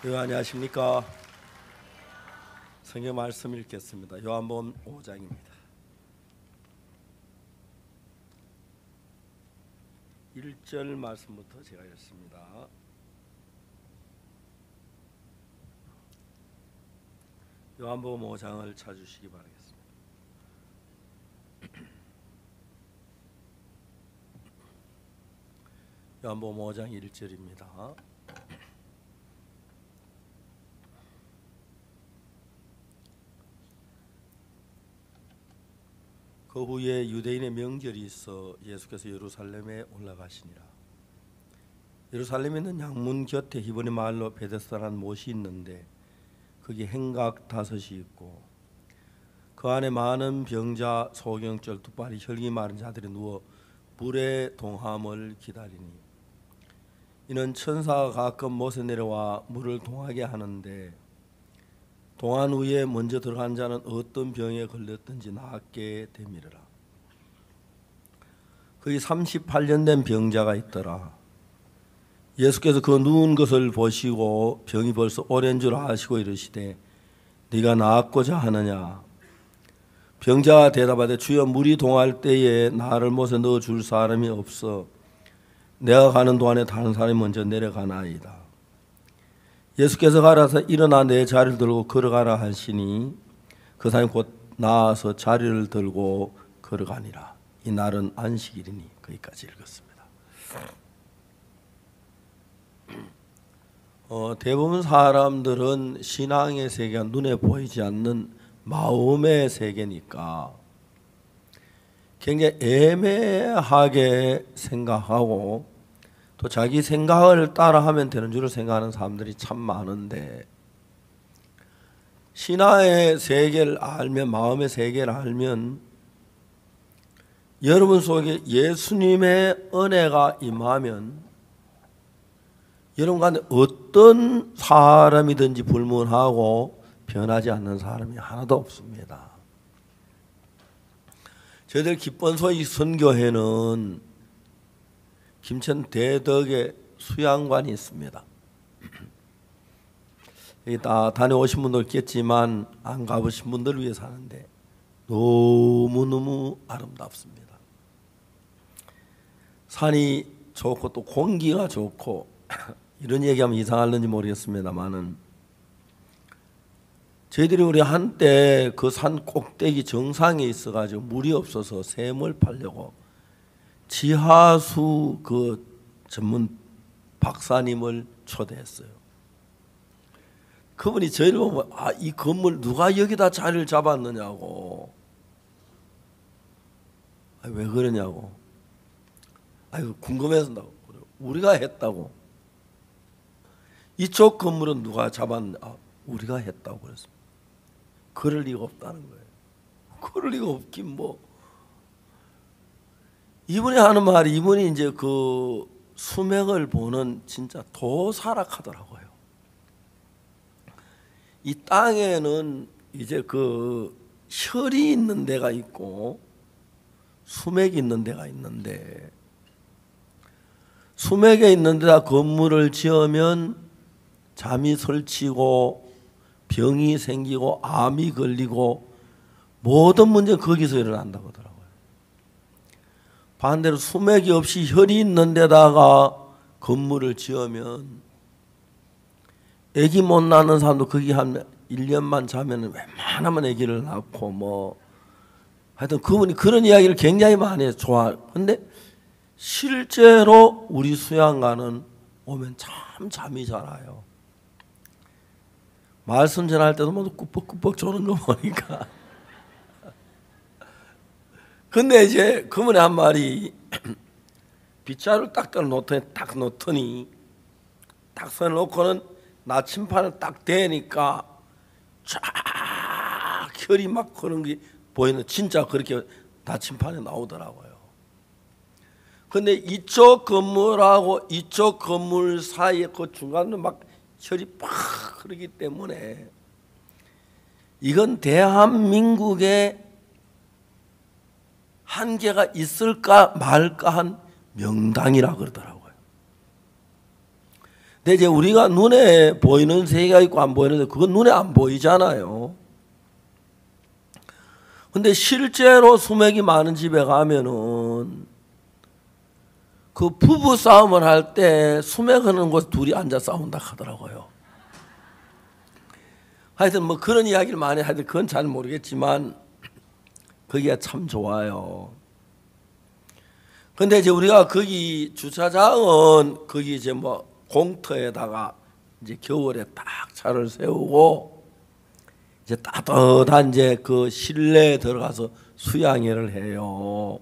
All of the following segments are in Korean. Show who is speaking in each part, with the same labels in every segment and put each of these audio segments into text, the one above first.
Speaker 1: 안녕하십니까. 성경 말씀 읽겠습니다. 요한복음 5장입니다. 1절 말씀부터 제가 읽습니다. 요한복음 5장을 찾으시기 바라겠습니다. 요한복음 5장 1절입니다. 그 후에 유대인의 명절이 있어 예수께서 예루살렘에 올라가시니라. 예루살렘에 있는 양문 곁에 히브리 말로 베데스다라는 못이 있는데 거기 행각 5이 있고 그 안에 많은 병자, 소경절, 두발이, 혈기 마른 자들이 누워 물의 동함을 기다리니 이는 천사가 가끔 못에 내려와 물을 동하게 하는데 동안 후에 먼저 들어간 자는 어떤 병에 걸렸든지 낫게 되미르라. 거기 38년 된 병자가 있더라. 예수께서 그 누운 것을 보시고 병이 벌써 오랜 줄 아시고 이르시되 네가 나았고자 하느냐. 병자가 대답하되 주여 물이 동할 때에 나를 못에 넣어줄 사람이 없어 내가 가는 동안에 다른 사람이 먼저 내려가나이다. 예수께서 가라사 일어나 내 자리를 들고 걸어가라 하시니 그 사람이 곧 나아서 자리를 들고 걸어가니라. 이 날은 안식일이니. 거기까지 읽었습니다. 대부분 사람들은 신앙의 세계가 눈에 보이지 않는 마음의 세계니까 굉장히 애매하게 생각하고 또 자기 생각을 따라하면 되는 줄 생각하는 사람들이 참 많은데 신앙의 세계를 알면, 마음의 세계를 알면 여러분 속에 예수님의 은혜가 임하면 여러분 가운데 어떤 사람이든지 불문하고 변하지 않는 사람이 하나도 없습니다. 저희들 기본소위 선교회는 김천 대덕에 수양관이 있습니다. 여기 다 다녀오신 분도 있겠지만 안 가보신 분들을 위해서 하는데 너무너무 아름답습니다. 산이 좋고 또 공기가 좋고 이런 얘기하면 이상할는지 모르겠습니다만은 저희들이 우리 한때 그 산 꼭대기 정상에 있어가지고 물이 없어서 샘을 팔려고 지하수 그 전문 박사님을 초대했어요. 그분이 저희를 보면 이 건물 누가 여기다 자리를 잡았느냐고. 왜 그러냐고. 궁금해서 우리가 했다고. 이쪽 건물은 누가 잡았냐. 우리가 했다고 그랬습니다. 그럴 리가 없다는 거예요. 그럴 리가 없긴 뭐. 이분이 하는 말이 이분이 이제 그 수맥을 보는 진짜 도사락하더라고요. 이 땅에는 이제 그 혈이 있는 데가 있고 수맥이 있는 데가 있는데 수맥에 있는 데다 건물을 지으면 잠이 설치고 병이 생기고 암이 걸리고 모든 문제는 거기서 일어난다고 하더라고요. 반대로 수맥이 없이 혈이 있는 데다가 건물을 지으면 아기 못 낳는 사람도 거기 한 1년만 자면 웬만하면 아기를 낳고 뭐 하여튼 그분이 그런 이야기를 굉장히 많이 해서 좋아. 근데 실제로 우리 수양관은 오면 참 잠이 잘 와요. 말씀 전할 때도 모두 꾸벅꾸벅 조는 거 보니까 근데 이제 그분의 한 말이 빗자루를 딱 놓더니 딱 서놓고는 나침판을 딱 대니까 쫙 혈이 막 그런 게 보이는 진짜 그렇게 나침판에 나오더라고요. 근데 이쪽 건물하고 이쪽 건물 사이에 그 중간에 막 혈이 팍 흐르기 때문에 이건 대한민국의 한계가 있을까 말까 한 명당이라 그러더라고요. 근데 이제 우리가 눈에 보이는 세계가 있고 안 보이는데 그건 눈에 안 보이잖아요. 근데 실제로 수맥이 많은 집에 가면은 그 부부 싸움을 할 때 수맥 흐르는 곳에 둘이 앉아 싸운다 하더라고요. 하여튼 뭐 그런 이야기를 많이 하는데 그건 잘 모르겠지만 거기가 참 좋아요. 근데 이제 우리가 거기 주차장은 거기 이제 뭐 공터에다가 이제 겨울에 딱 차를 세우고 이제 따뜻한 이제 그 실내에 들어가서 수양회를 해요.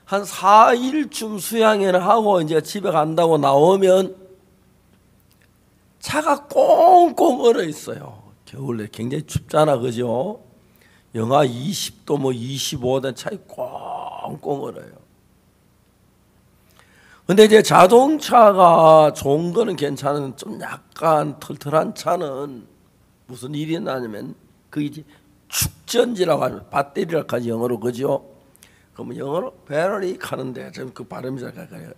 Speaker 1: 한 4일쯤 수양회를 하고 이제 집에 간다고 나오면 차가 꽁꽁 얼어 있어요. 겨울에 굉장히 춥잖아, 그죠? 영하 20도 뭐 25도 차이 꽁꽁 얼어요. 근데 이제 자동차가 좋은 거는 괜찮은 좀 약간 털털한 차는 무슨 일이 나냐면 그게 이제 축전지라고 하죠. 배터리라고 하죠, 영어로, 그죠? 그러면 영어로 배터리 하는데 좀 그 발음이 잘 가요.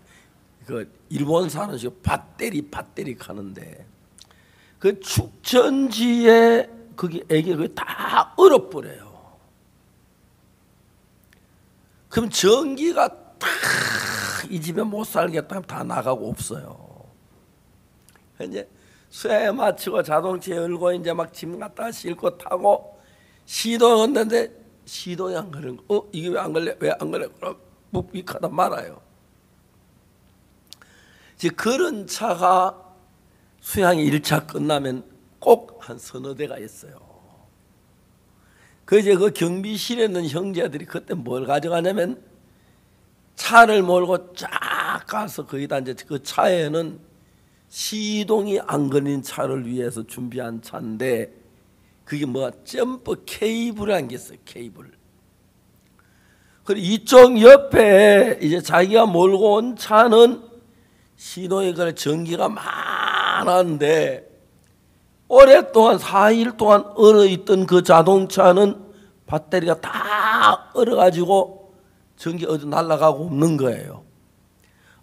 Speaker 1: 그 일본사는 지금 배터리 하는데 그 축전지에 거기 애기 그게 다 얼어버려요. 그럼 전기가 딱 이 집에 못 살겠다 하면 다 나가고 없어요. 이제 수야에 마치고 자동차에 열고 이제 막 짐 갖다가 싣고 타고 시동했는데 시동이 안 걸리는 거. 이게 왜 안 걸려? 왜 안 걸려? 그럼 묵빅하다 말아요. 이제 그런 차가 수양이 1차 끝나면 꼭 한 서너 대가 있어요. 그 이제 그 경비실에 있는 형제들이 그때 뭘 가져가냐면 차를 몰고 쫙 가서 거기다 이제 그 차에는 시동이 안 걸린 차를 위해서 준비한 차인데 그게 뭐 점프 케이블이라는 게 있어요. 케이블. 그리고 이쪽 옆에 이제 자기가 몰고 온 차는 시동이 걸려 전기가 많은데 오랫동안 4일 동안 얼어있던 그 자동차는 배터리가 다 얼어가지고 전기 어디 날아가고 없는 거예요.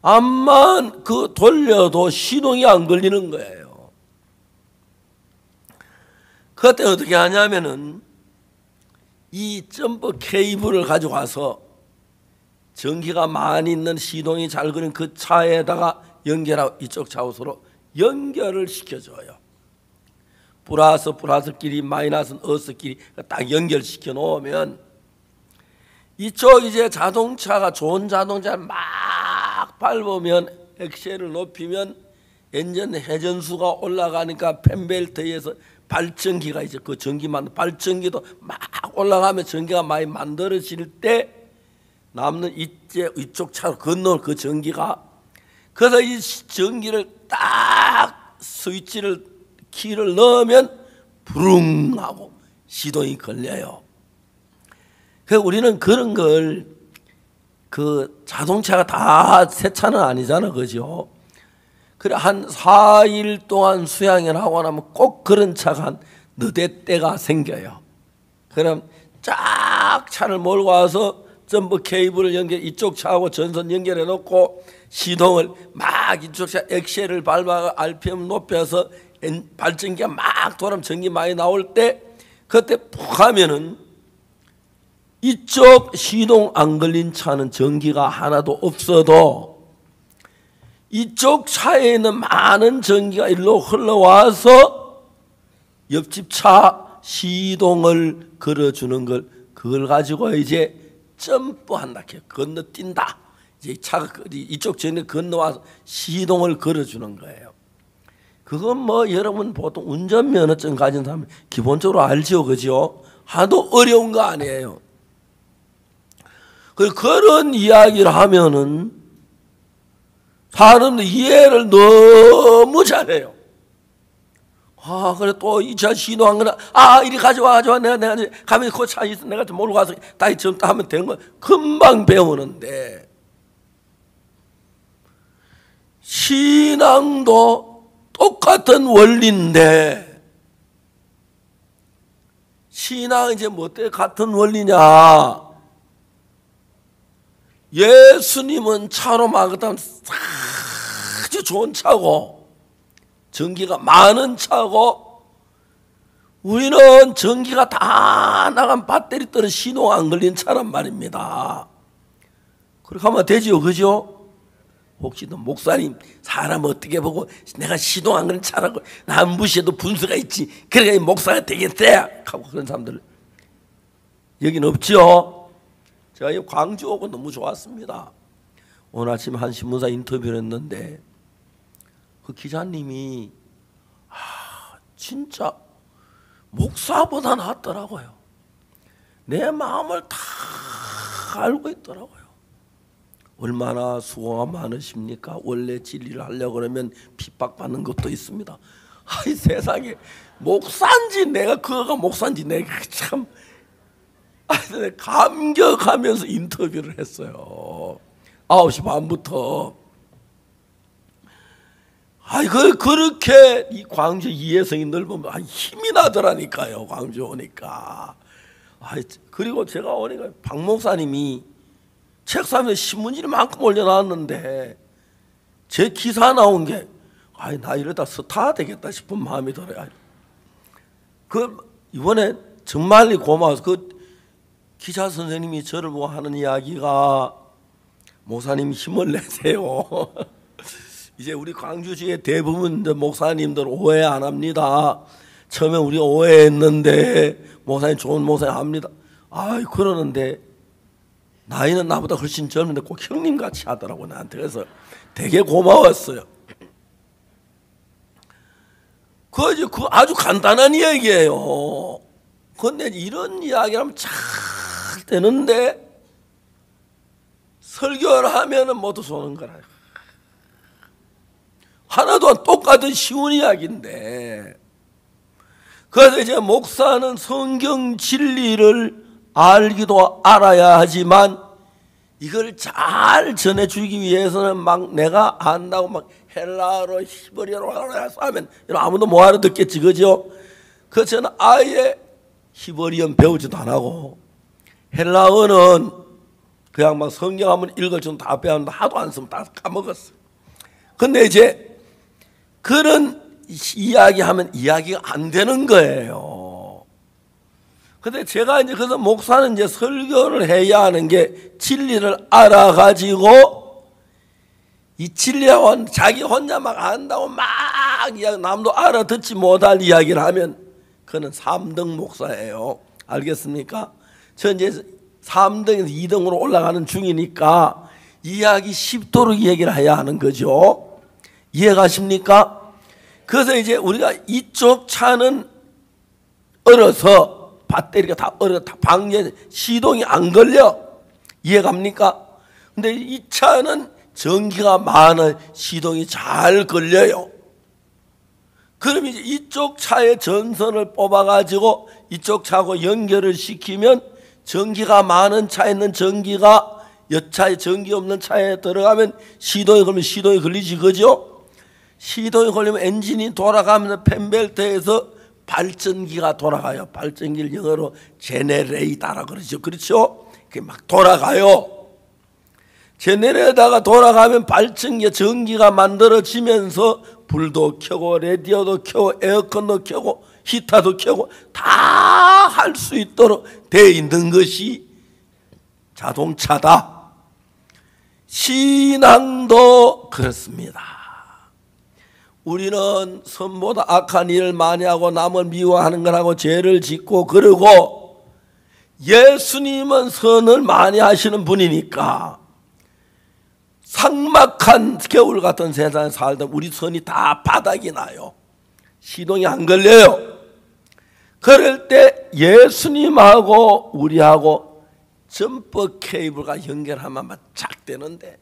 Speaker 1: 암만 그 돌려도 시동이 안 걸리는 거예요. 그때 어떻게 하냐면은 이 점프 케이블을 가져가서 전기가 많이 있는 시동이 잘 걸린 그 차에다가 연결하고 이쪽 좌우서로 연결을 시켜줘요. 플러스끼리 마이너스끼리 딱 연결시켜 놓으면 이쪽 이제 자동차가 좋은 자동차를 막 밟으면 엑셀을 높이면 엔진 회전수가 올라가니까 펜벨트에서 발전기가 이제 그 전기만 발전기도 막 올라가면 전기가 많이 만들어질 때 남는 이쪽 차로 건너올 그 전기가 그래서 이 전기를 딱 스위치를 키를 넣으면 부릉 하고 시동이 걸려요. 그래서 우리는 그런 걸 그 자동차가 다 새 차는 아니잖아, 그죠? 그래 한 4일 동안 수양을 하고 나면 꼭 그런 차가 한 너댓 대가 생겨요. 그럼 쫙 차를 몰고 와서 점프 케이블을 연결 이쪽 차하고 전선 연결해 놓고 시동을 막 이쪽 차 엑셀을 밟아 RPM 높여서 발전기가 막 돌아면 전기 많이 나올 때 그때 푹 하면은 이쪽 시동 안 걸린 차는 전기가 하나도 없어도 이쪽 차에 있는 많은 전기가 일로 흘러와서 옆집 차 시동을 걸어주는 걸 그걸 가지고 이제 점프한다, 건너뛴다. 이제 차가 이쪽 전에 건너와서 시동을 걸어주는 거예요. 그건 뭐 여러분 보통 운전면허증 가진 사람 기본적으로 알죠, 그죠? 하도 어려운 거 아니에요. 그런 이야기를 하면은 사람들 이해를 너무 잘해요. 아, 그래 또 이 차 시도한 거나 이리 가져와 내가 가면 그 차 있어 내가 좀 몰고 가서 다시 좀 하면 되는 거 금방 배우는데 신앙도 똑같은 원리인데 신앙은 이제 뭐 때문에 같은 원리냐? 예수님은 차로 막았다면 아주 아주 좋은 차고 전기가 많은 차고 우리는 전기가 다 나간 배터리 떨어 시동 안 걸린 차란 말입니다. 그렇게 하면 되지요, 그죠? 혹시 너 목사님 사람 어떻게 보고 내가 시동 안 걸린 차라고 나 무시해도 분수가 있지 그러니까 목사가 되겠대 하고 그런 사람들 여긴 없죠. 제가 이 광주 오고 너무 좋았습니다. 오늘 아침 한 신문사 인터뷰를 했는데 그 기자님이 진짜 목사보다 낫더라고요. 내 마음을 다 알고 있더라고요. 얼마나 수고가 많으십니까? 원래 진리를 하려고 그러면 핍박받는 것도 있습니다. 아이 세상에 목사인지 내가 그거가 목사인지 내가 참 감격하면서 인터뷰를 했어요. 9시 반부터. 그렇게 이 광주 이해성이 넓으면 힘이 나더라니까요. 광주 오니까. 그리고 제가 오니까 박 목사님이 책상에 신문지를 만큼 올려놨는데 제 기사 나온 게 나 이러다 스타 되겠다 싶은 마음이 들어요. 이번에 정말 고마워서 기자 선생님이 저를 보고 하는 이야기가 목사님 힘을 내세요. 이제 우리 광주시의 대부분 목사님들 오해 안 합니다. 처음에 우리 오해했는데 목사님 좋은 목사님 합니다. 그러는데 나이는 나보다 훨씬 젊은데 꼭 형님같이 하더라고 나한테. 그래서 되게 고마웠어요. 그 아주 간단한 이야기예요. 그런데 이런 이야기하면 잘 되는데 설교를 하면은 모두 쏘는 거라. 하나도 똑같은 쉬운 이야기인데 그래서 이제 목사는 성경 진리를 알기도 알아야 하지만 이걸 잘 전해주기 위해서는 막 내가 안다고 막 헬라어로 히브리어로 하면 아무도 못 알아듣겠지, 그죠? 그래서 저는 아예 히브리어 배우지도 안 하고 헬라어는 그냥 막 성경 한번 읽을 줄 다 배웠는데 하도 안 쓰면 다 까먹었어. 근데 이제 그런 이야기하면 이야기가 안 되는 거예요. 근데 제가 이제 그래서 목사는 이제 설교를 해야 하는 게 진리를 알아가지고 이 진리하고 자기 혼자 막 안다고 막 남도 알아듣지 못할 이야기를 하면 그는 3등 목사예요. 알겠습니까? 저 이제 3등에서 2등으로 올라가는 중이니까 이야기 쉽도록 얘기를 해야 하는 거죠. 이해가십니까? 그래서 이제 우리가 이쪽 차는 얼어서 배터리가 다 얼어 방전 시동이 안 걸려. 이해갑니까? 근데 이 차는 전기가 많아 시동이 잘 걸려요. 그럼 이제 이쪽 차의 전선을 뽑아가지고 이쪽 차하고 연결을 시키면 전기가 많은 차에 있는 전기가 여차에 전기 없는 차에 들어가면 시동이 걸리면 시동이 걸리지, 그죠? 시동이 걸리면 엔진이 돌아가면서 펜벨트에서 발전기가 돌아가요. 발전기를 영어로 제네레이터라 그러죠. 그렇죠? 그게 막 돌아가요. 제네레이터가 돌아가면 발전기에 전기가 만들어지면서 불도 켜고 라디오도 켜고 에어컨도 켜고 히터도 켜고 다 할 수 있도록 되어 있는 것이 자동차다. 신앙도 그렇습니다. 우리는 선보다 악한 일을 많이 하고 남을 미워하는 거라고 죄를 짓고 그러고 예수님은 선을 많이 하시는 분이니까 삭막한 겨울 같은 세상에 살다 우리 선이 다 바닥이 나요. 시동이 안 걸려요. 그럴 때 예수님하고 우리하고 점퍼 케이블과 연결하면 막 착 되는데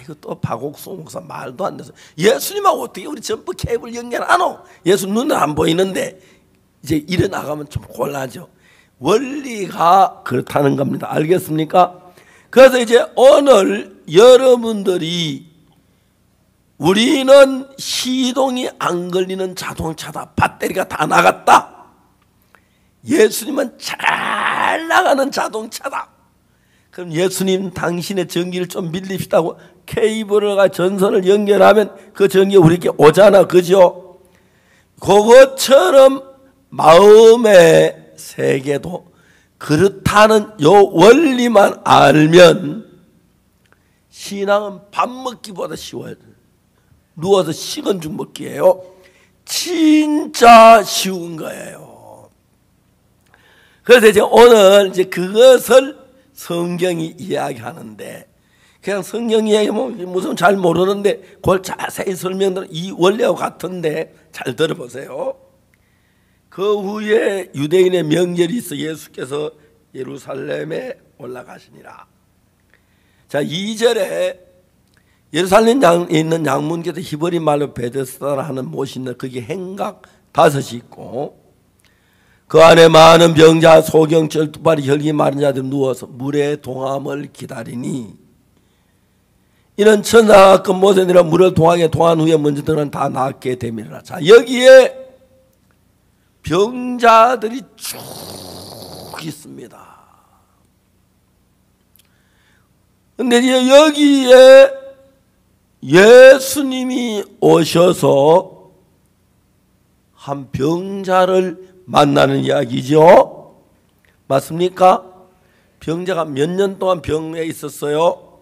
Speaker 1: 이거 또 박옥수 목사 말도 안 돼서 예수님하고 어떻게 우리 점퍼 케이블 연결하노? 예수 눈은 안 보이는데 이제 일어나가면 좀 곤란하죠. 원리가 그렇다는 겁니다. 알겠습니까? 그래서 이제 오늘 여러분들이 우리는 시동이 안 걸리는 자동차다. 배터리가 다 나갔다. 예수님은 잘 나가는 자동차다. 그럼 예수님 당신의 전기를 좀 밀립시다고 케이블을 가 전선을 연결하면 그 전기 우리에게 오잖아, 그죠? 그것처럼 마음의 세계도 그렇다는 요 원리만 알면 신앙은 밥 먹기보다 쉬워요. 누워서 식은 죽 먹기예요. 진짜 쉬운 거예요. 그래서 이제 오늘 이제 그것을 성경이 이야기하는데, 그냥 성경 이야기하면 무슨 잘 모르는데 그걸 자세히 설명드리는 이 원리와 같은데 잘 들어보세요. 그 후에 유대인의 명절이 있어 예수께서 예루살렘에 올라가시니라. 자, 2절에 예루살렘에 있는 양문께서 히브리 말로 베데스다라 하는 못이 있는 거기 행각 5이 있고 그 안에 많은 병자, 소경, 절두발이, 혈기 마른 자들이 누워서 물의 동함을 기다리니 이는 천사가 그 못에 내려 물을 동하게 동한 후에 먼저 들은 다 낫게 되밀어라. 자, 여기에 병자들이 쭉 있습니다. 근데 여기에 예수님이 오셔서 한 병자를 만나는 이야기죠. 맞습니까? 병자가 몇 년 동안 병에 있었어요?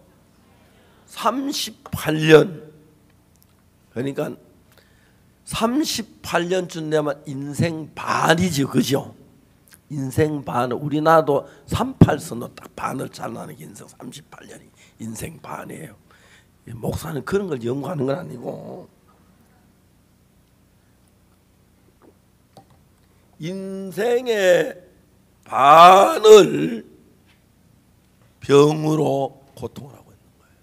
Speaker 1: 38년. 그러니까 38년쯤 되면 인생 반이죠, 그죠? 인생 반을 우리나라도 38선도 딱 반을 잘라는 게 인생 38년이 인생 반이에요. 목사는 그런 걸 연구하는 건 아니고 인생의 반을 병으로 고통을 하고 있는 거예요.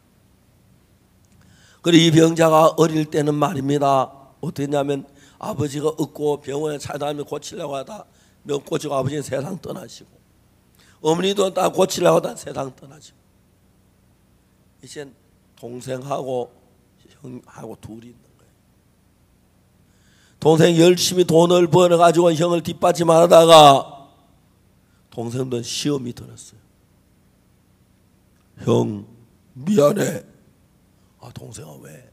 Speaker 1: 그리고 이 병자가 어릴 때는 말입니다. 어떻게 했냐면 아버지가 없고 병원에 찾아다니며 고치려고 하다 몇 고치고 아버지는 세상 떠나시고 어머니도 다 고치려고 하다 세상 떠나시고 이제 동생하고 형하고 둘이 있는 거예요. 동생이 열심히 돈을 벌어가지고 형을 뒷받침하다가 동생도 시험이 들었어요. 형 미안해. 아, 동생아 왜?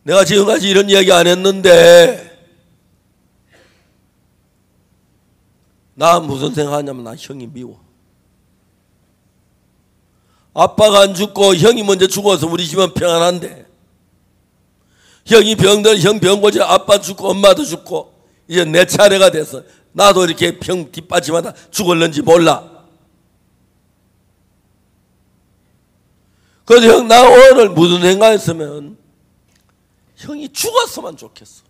Speaker 1: 내가 지금까지 이런 이야기 안 했는데 나 무슨 생각하냐면 나 형이 미워. 아빠가 안 죽고 형이 먼저 죽어서 우리 집은 평안한데 형이 병들 형 병 고쳐 아빠 죽고 엄마도 죽고 이제 내 차례가 돼서 나도 이렇게 병 뒷받침하다 죽을는지 몰라. 그래서 형 나 오늘 무슨 생각했으면 형이 죽었으면 좋겠어.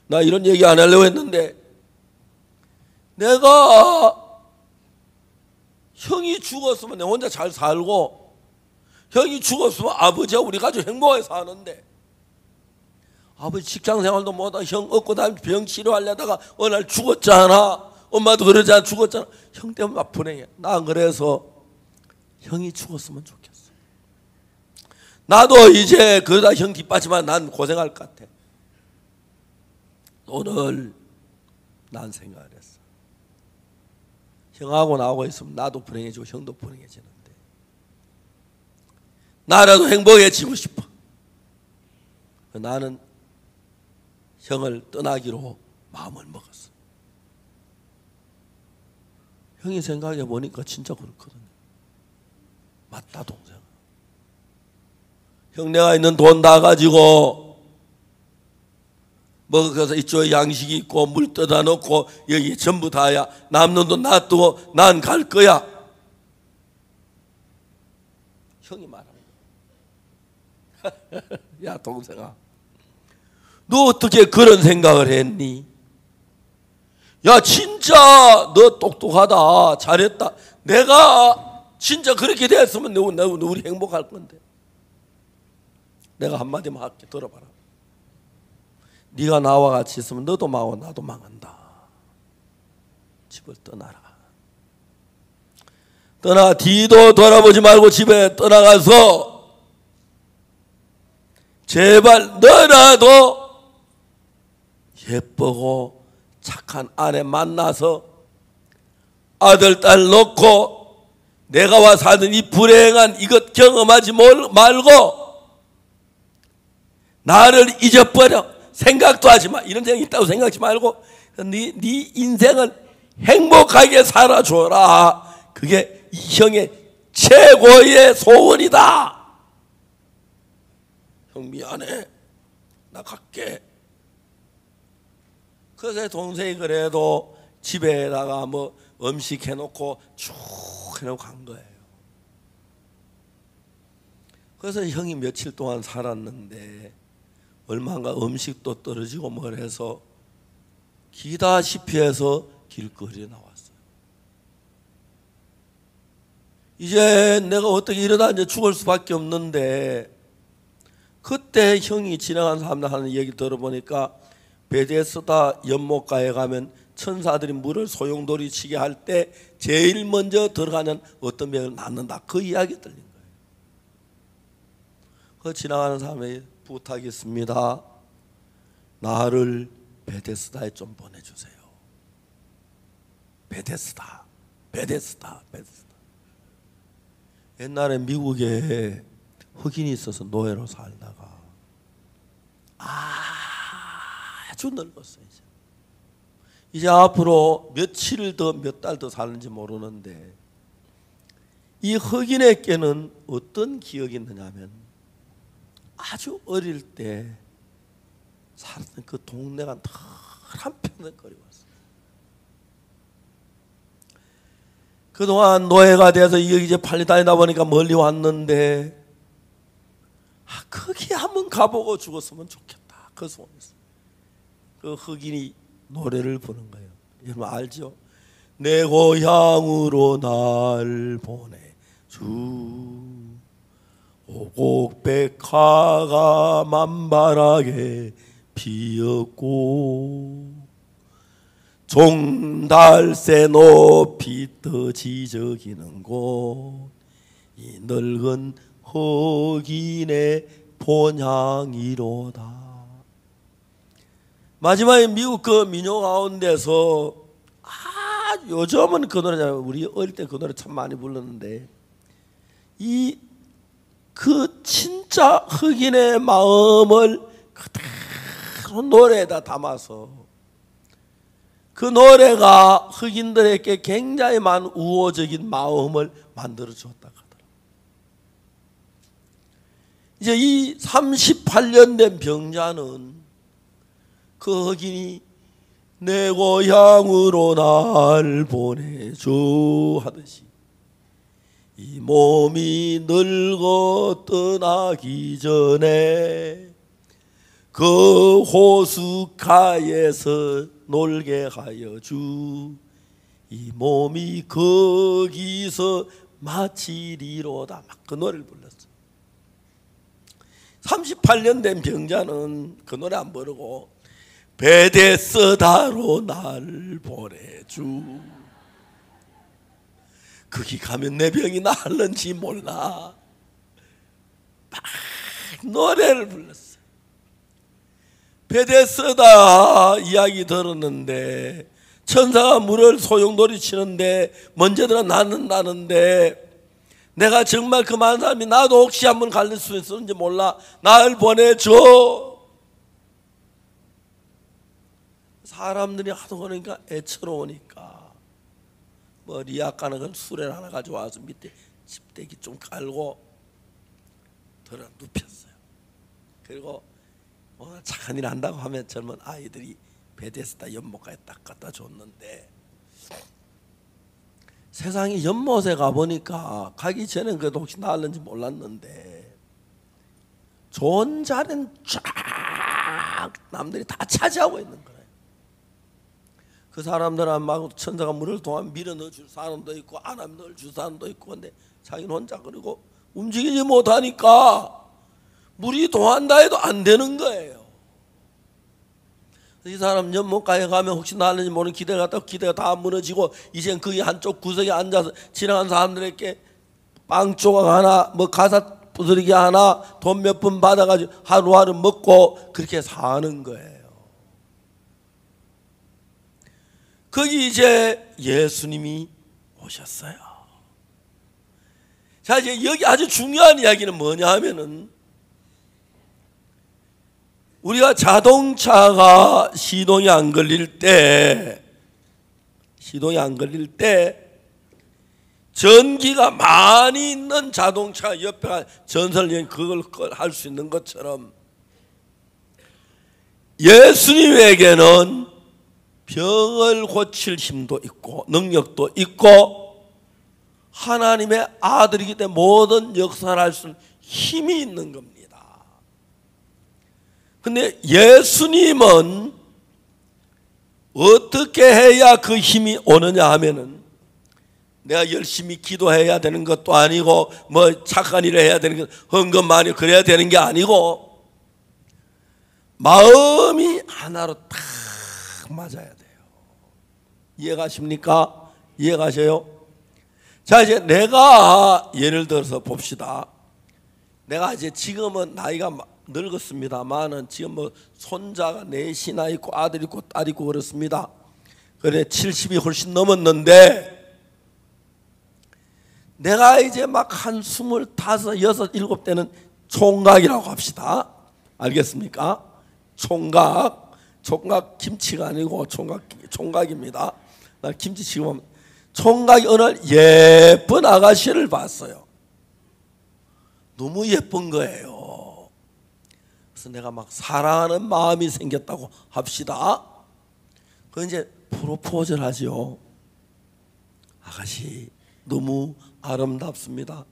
Speaker 1: 나 이런 얘기 안 하려고 했는데 내가 형이 죽었으면 내가 혼자 잘 살고 형이 죽었으면 아버지와 우리 가족 행복하게 사는데 아버지 직장생활도 못하고 형 얻고 다니면 병 치료하려다가 어느 날 죽었잖아. 엄마도 그러잖아. 죽었잖아. 형 때문에 막 불행해. 난 그래서 형이 죽었으면 좋겠어. 나도 이제 그러다 형 뒷받침하면 난 고생할 것 같아. 오늘 난 생각을 했어. 형하고 나하고 있으면 나도 불행해지고 형도 불행해지는데 나라도 행복해지고 싶어. 나는 형을 떠나기로 마음을 먹었어. 형이 생각해 보니까 진짜 그렇거든요. 맞다 동생. 형 내가 있는 돈 다 가지고 먹어서 이쪽에 양식이 있고 물 떠다 놓고 여기 전부 다야. 남는 돈 놔두고 난 갈 거야. 형이 말합니다. 야 동생아, 너 어떻게 그런 생각을 했니? 야 진짜 너 똑똑하다. 잘했다. 내가 진짜 그렇게 됐으면 우리 행복할 건데. 내가 한마디만 할게. 들어봐라. 네가 나와 같이 있으면 너도 망하고 나도 망한다. 집을 떠나라. 떠나 뒤도 돌아보지 말고 집에 떠나가서 제발 너라도 예쁘고 착한 아내 만나서 아들 딸 놓고 내가 와서 하는 이 불행한 이것 경험하지 말고 나를 잊어버려. 생각도 하지 마. 이런 생각이 있다고 생각하지 말고 네 인생을 행복하게 살아줘라. 그게 이 형의 최고의 소원이다. 형 미안해. 나 갈게. 그래서 동생이 그래도 집에다가 뭐 음식 해놓고 쭉 해놓고 간 거예요. 그래서 형이 며칠 동안 살았는데 얼마인가 음식도 떨어지고 뭘 해서 기다시피 해서 길거리에 나왔어요. 이제 내가 어떻게 이러다 이제 죽을 수밖에 없는데, 그때 형이 지나간 사람들 하는 얘기 들어보니까 베데스다 연못가에 가면 천사들이 물을 소용돌이 치게 할 때 제일 먼저 들어가는 어떤 병을 낫는다, 그 이야기 들린 거예요. 그 지나가는 사람이 부탁했습니다. 나를 베데스다에 좀 보내주세요. 베데스다. 옛날에 미국에 흑인이 있어서 노예로 살다가 아주 늙었어요. 이제 앞으로 며칠 더 몇 달 더 사는지 모르는데, 이 흑인에게는 어떤 기억이 있느냐면 아주 어릴 때 살았던 그 동네가 늘 한편을거리고 왔어요. 그동안 노예가 돼서 이제 팔리 다니다 보니까 멀리 왔는데 거기 한번 가보고 죽었으면 좋겠다, 그 소원이었어요. 그 흑인이 노래를 부른 거예요. 여러분 알죠? 내 고향으로 날 보내주, 오곡백화가 만발하게 피었고 종달새 높이 떠 지저귀는 곳, 이 늙은 흑인의 본향이로다. 마지막에 미국 그 민요 가운데서 요즘은 그 노래잖아요. 우리 어릴 때 그 노래 참 많이 불렀는데, 그 진짜 흑인의 마음을 그대로 노래에다 담아서 그 노래가 흑인들에게 굉장히 많은 우호적인 마음을 만들어 주었다 하더라고요. 이제 이 38년 된 병자는 그 흑인이 내 고향으로 날 보내줘 하듯이 이 몸이 늙어 떠나기 전에 그 호숫가에서 놀게 하여 주, 이 몸이 거기서 마치리로다. 막 그 노래를 불렀어요. 38년 된 병자는 그 노래 안 부르고 베데스다로 날 보내주, 거기 가면 내 병이 나을는지 몰라, 막 노래를 불렀어요. 베데스다 이야기 들었는데 천사가 물을 소용돌이 치는데 먼저들은 낫는다는데, 내가 정말 그 많은 사람이 나도 혹시 한번 갈릴 수 있었는지 몰라, 나를 보내줘. 사람들이 하도 그러니까 애처로우니까 뭐 리아까는 건 수레를 하나 가져와서 밑에 집대기 좀 깔고 들어 눕혔어요. 그리고 착한 일 한다고 하면 젊은 아이들이 베데스다 연못가에 딱 갖다 줬는데, 세상에 연못에 가보니까 가기 전엔 그래도 혹시 나을는지 몰랐는데 좋은 자리는 쫙 남들이 다 차지하고 있는 거예요. 그 사람들은 막 천사가 물을 동안 밀어 넣어줄 사람도 있고 안 하면 넣어줄 사람도 있고, 근데 자기는 혼자 그리고 움직이지 못하니까 물이 동한다 해도 안 되는 거예요. 이 사람 연못가에 가면 혹시 나을는지 모르는 기대가 갔다 기대가 다 무너지고 이젠 거기 한쪽 구석에 앉아서 지나간 사람들에게 빵 조각 하나 뭐 가사 부스러기 하나 돈 몇 푼 받아가지고 하루하루 먹고 그렇게 사는 거예요. 거기 이제 예수님이 오셨어요. 자, 이제 여기 아주 중요한 이야기는 뭐냐 하면은, 우리가 자동차가 시동이 안 걸릴 때 전기가 많이 있는 자동차 옆에 전선을 그걸 할 수 있는 것처럼 예수님에게는 병을 고칠 힘도 있고 능력도 있고 하나님의 아들이기 때문에 모든 역사를 할 수 있는 힘이 있는 겁니다. 근데 예수님은 어떻게 해야 그 힘이 오느냐 하면은, 내가 열심히 기도해야 되는 것도 아니고 뭐 착한 일을 해야 되는 것, 헌금 많이 그래야 되는 게 아니고 마음이 하나로 딱 맞아야 돼요. 이해가십니까? 이해가셔요? 자, 이제 내가 예를 들어서 봅시다. 내가 이제 지금은 나이가 늙었습니다만은 지금 뭐 손자가 넷이나 있고 아들 있고 딸 있고 그렇습니다. 그래 70이 훨씬 넘었는데 내가 이제 막 한 25, 6, 7 때는 총각이라고 합시다. 알겠습니까? 총각 김치가 아니고 총각입니다. 나 김치 지금 총각이 어느 날 예쁜 아가씨를 봤어요. 너무 예쁜 거예요. 그래서 내가 막 사랑하는 마음이 생겼다고 합시다. 그 이제 프로포즈를 하죠. 아가씨 너무 아름답습니다.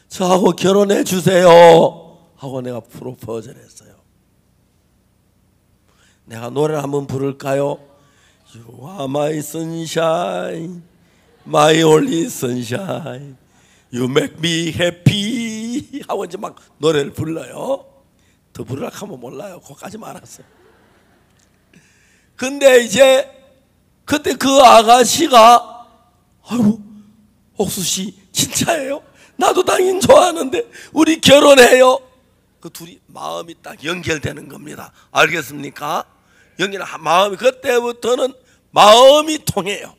Speaker 1: 저하고 결혼해 주세요 하고 내가 프로포즈를 했어요. 내가 노래를 한번 부를까요? You are my sunshine, my only sunshine, you make me happy 하고 이제 막 노래를 불러요. 더 부르라 하면 몰라요. 그거까지 말았어요. 근데 이제 그때 그 아가씨가 아이고 옥수씨 진짜예요? 나도 당연히 좋아하는데 우리 결혼해요. 그 둘이 마음이 딱 연결되는 겁니다. 알겠습니까? 마음이 그때부터는 마음이 통해요.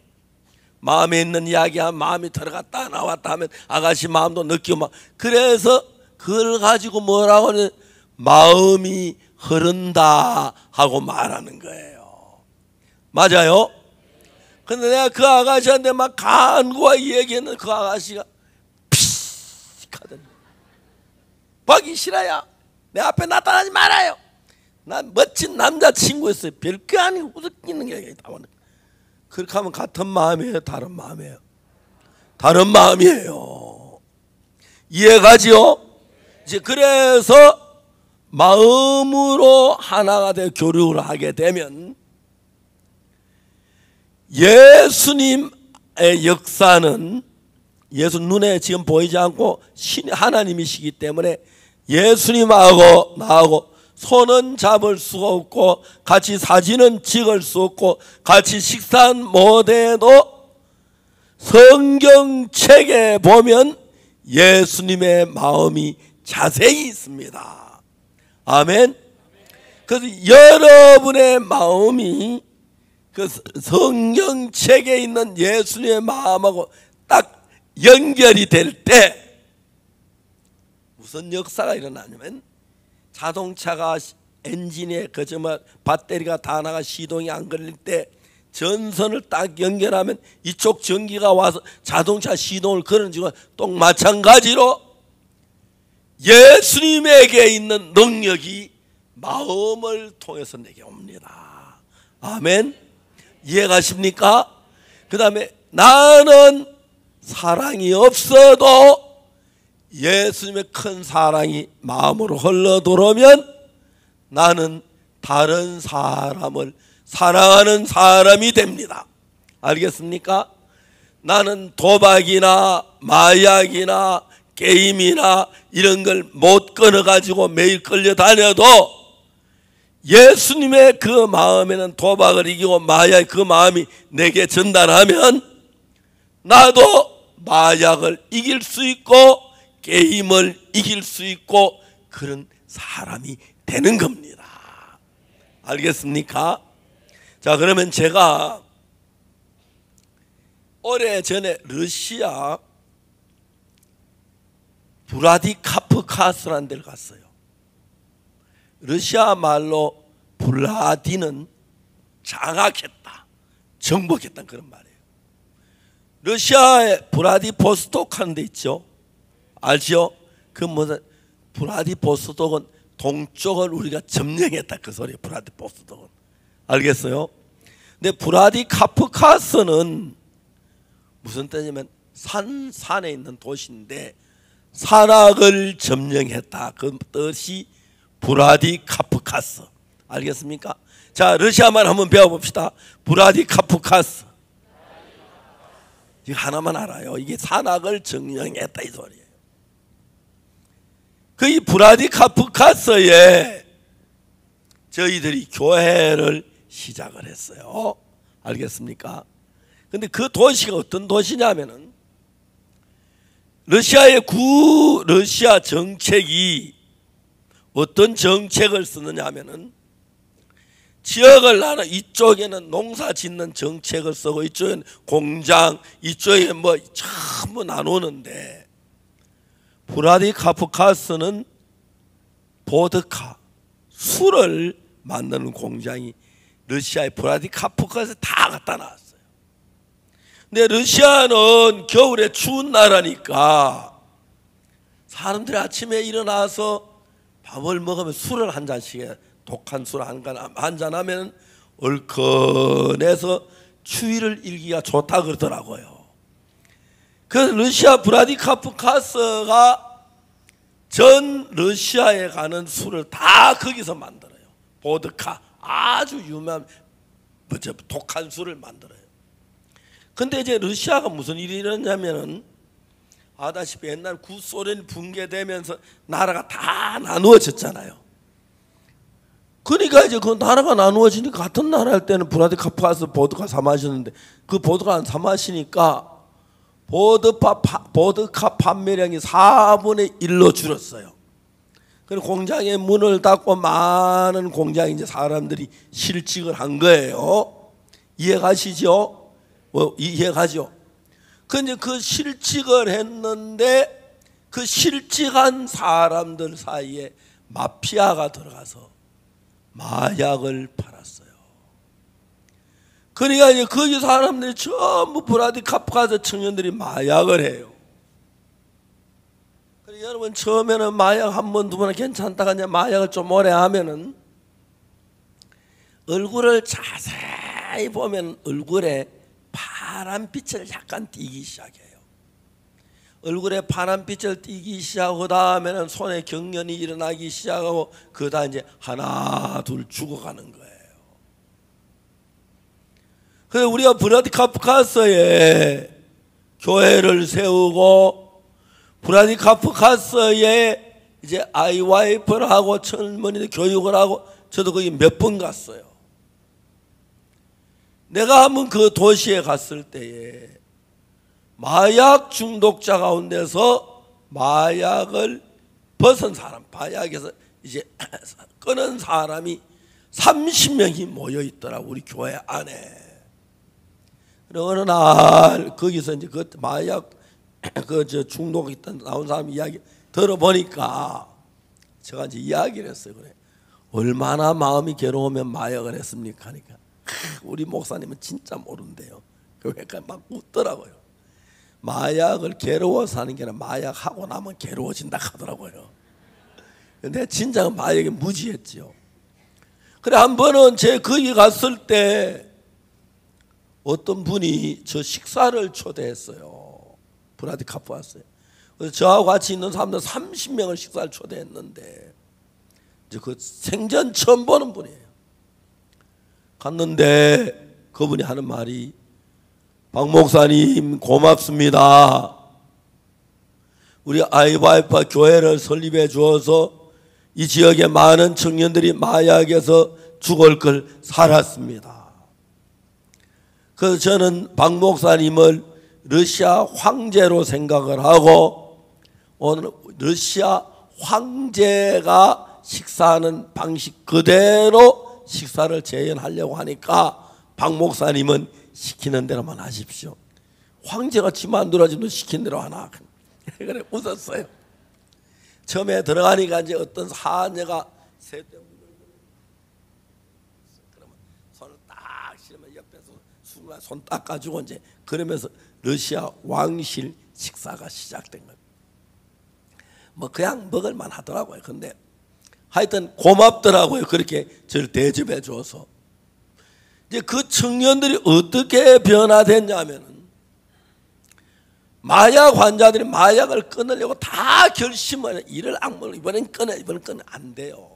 Speaker 1: 마음에 있는 이야기야 마음이 들어갔다 나왔다 하면 아가씨 마음도 느끼고 막 그래서 그걸 가지고 뭐라고 하는 마음이 흐른다 하고 말하는 거예요. 맞아요? 근데 내가 그 아가씨한테 막 간구하게 얘기했는데 그 아가씨가 피식 하더니 보기 싫어요. 내 앞에 나타나지 말아요. 난 멋진 남자친구 있어요. 별거 아니고 웃기는 게 있다. 그렇게 하면 같은 마음이에요? 다른 마음이에요? 다른 마음이에요. 이해가지요? 이제 그래서 마음으로 하나가 되어 교류를 하게 되면 예수님의 역사는 예수 눈에 지금 보이지 않고 하나님이시기 때문에 예수님하고 나하고 손은 잡을 수가 없고 같이 사진은 찍을 수 없고 같이 식사는 못해도 성경책에 보면 예수님의 마음이 자세히 있습니다. 아멘. 그래서 여러분의 마음이 그 성경책에 있는 예수님의 마음하고 딱 연결이 될 때 무슨 역사가 일어나냐면 자동차가 엔진에 그저뭐 배터리가 다 나가 시동이 안 걸릴 때 전선을 딱 연결하면 이쪽 전기가 와서 자동차 시동을 걸어주고 또 마찬가지로 예수님에게 있는 능력이 마음을 통해서 내게 옵니다. 아멘. 이해가십니까? 그 다음에 나는 사랑이 없어도 예수님의 큰 사랑이 마음으로 흘러들어오면 나는 다른 사람을 사랑하는 사람이 됩니다. 알겠습니까? 나는 도박이나 마약이나 게임이나 이런 걸 못 끊어가지고 매일 끌려다녀도 예수님의 그 마음에는 도박을 이기고 마약 그 마음이 내게 전달하면 나도 마약을 이길 수 있고 게임을 이길 수 있고 그런 사람이 되는 겁니다. 알겠습니까? 자, 그러면 제가 오래전에 러시아 브라디카프카스라는 데를 갔어요. 러시아 말로 블라디는 장악했다, 정복했다 그런 말이에요. 러시아의 브라디보스톡 하는 데 있죠. 알죠? 그 뭐냐, 브라디보스톡은 동쪽을 우리가 점령했다 그 소리예요. 브라디보스톡은. 알겠어요? 근데 브라디카프카스는 무슨 뜻이냐면 산에 있는 도시인데 산악을 점령했다 그 뜻이 브라디카프카스. 알겠습니까? 자, 러시아 말 한번 배워봅시다. 브라디카프카스. 이거 하나만 알아요. 이게 산악을 점령했다 이 소리예요. 그 이 브라디카프카스에 저희들이 교회를 시작을 했어요. 알겠습니까? 근데 그 도시가 어떤 도시냐면은 러시아의 러시아 정책이 어떤 정책을 쓰느냐 하면은 지역을 나눠 이쪽에는 농사 짓는 정책을 쓰고 이쪽에는 공장, 이쪽에 뭐 전부 나누는데 브라디카프카스는 보드카, 술을 만드는 공장이 러시아의 브라디카프카스에 다 갖다 놨어요. 근데 러시아는 겨울에 추운 나라니까 사람들이 아침에 일어나서 밥을 먹으면 술을 한 잔씩 해요. 독한 술 한 잔 하면 얼큰해서 추위를 일기가 좋다 그러더라고요. 그래서 러시아 브라디카프카스가 전 러시아에 가는 술을 다 거기서 만들어요. 보드카, 아주 유명한 독한 술을 만들어요. 근데 이제 러시아가 무슨 일이 일어났냐면은 아다시피 옛날 구소련이 붕괴되면서 나라가 다 나누어졌잖아요. 그러니까 이제 그 나라가 나누어지니까 같은 나라 할 때는 브라디카프카스 보드카 사 마셨는데 그 보드카 안 사 마시니까 보드카 판매량이 4분의 1로 줄었어요. 그리고 공장의 문을 닫고 많은 공장에 이제 사람들이 실직을 한 거예요. 이해가시죠? 이해가죠? 근데 그 실직을 했는데 그 실직한 사람들 사이에 마피아가 들어가서 마약을 팔았어요. 그러니까 이제 거기 사람들이 전부 브라디카프카스 청년들이 마약을 해요. 그러니까 여러분 처음에는 마약 한 번, 두 번은 괜찮다가 이제 마약을 좀 오래 하면은 얼굴을 자세히 보면 얼굴에 파란빛을 약간 띠기 시작해요. 얼굴에 파란빛을 띠기 시작하고 다음에는 손에 경련이 일어나기 시작하고 그러다 이제 하나 둘 죽어가는 거예요. 그래서 우리가 브라디카프카스에 교회를 세우고 브라디카프카스에 이제 아이와이프를 하고 젊은이들 교육을 하고 저도 거기 몇 번 갔어요. 내가 한번 그 도시에 갔을 때에 마약 중독자 가운데서 마약을 벗은 사람, 마약에서 이제 끊은 사람이 30명이 모여 있더라고 우리 교회 안에. 어느 날 거기서 이제 그 마약 중독 있던 나온 사람 이야기 들어보니까 제가 이제 이야기를 했어요. 그래, 얼마나 마음이 괴로우면 마약을 했습니까? 하니까 우리 목사님은 진짜 모른대요. 그러니까 막 웃더라고요. 마약을 괴로워서 하는 게 아니라 마약하고 나면 괴로워진다 하더라고요. 근데 진짜 마약에 무지했죠. 그래 한 번은 제 거기 갔을 때 어떤 분이 저 식사를 초대했어요. 브라디카프카스에. 그래서 저하고 같이 있는 사람들 30명을 식사를 초대했는데 이제 그 생전 처음 보는 분이에요. 갔는데 그분이 하는 말이 박 목사님 고맙습니다. 우리 아이바이파 교회를 설립해 주어서 이 지역의 많은 청년들이 마약에서 죽을 걸 살았습니다. 그래서 저는 박 목사님을 러시아 황제로 생각을 하고 오늘 러시아 황제가 식사하는 방식 그대로 식사를 재현하려고 하니까 박 목사님은 시키는 대로만 하십시오. 황제가 지 만들어지면 시킨 대로 하나. 그래 웃었어요. 처음에 들어가니까 이제 어떤 하녀가 세대문을 그러면 손을 딱 실으면 옆에서 순간 손 닦아주고 이제 그러면서 러시아 왕실 식사가 시작된 겁니다. 뭐 그냥 먹을만 하더라고요. 근데 하여튼 고맙더라고요. 그렇게 저를 대접해 줘서. 이제 그 청년들이 어떻게 변화됐냐면은 마약 환자들이 마약을 끊으려고 다 결심을 이를 악물고 이번엔 끊어 안 돼요.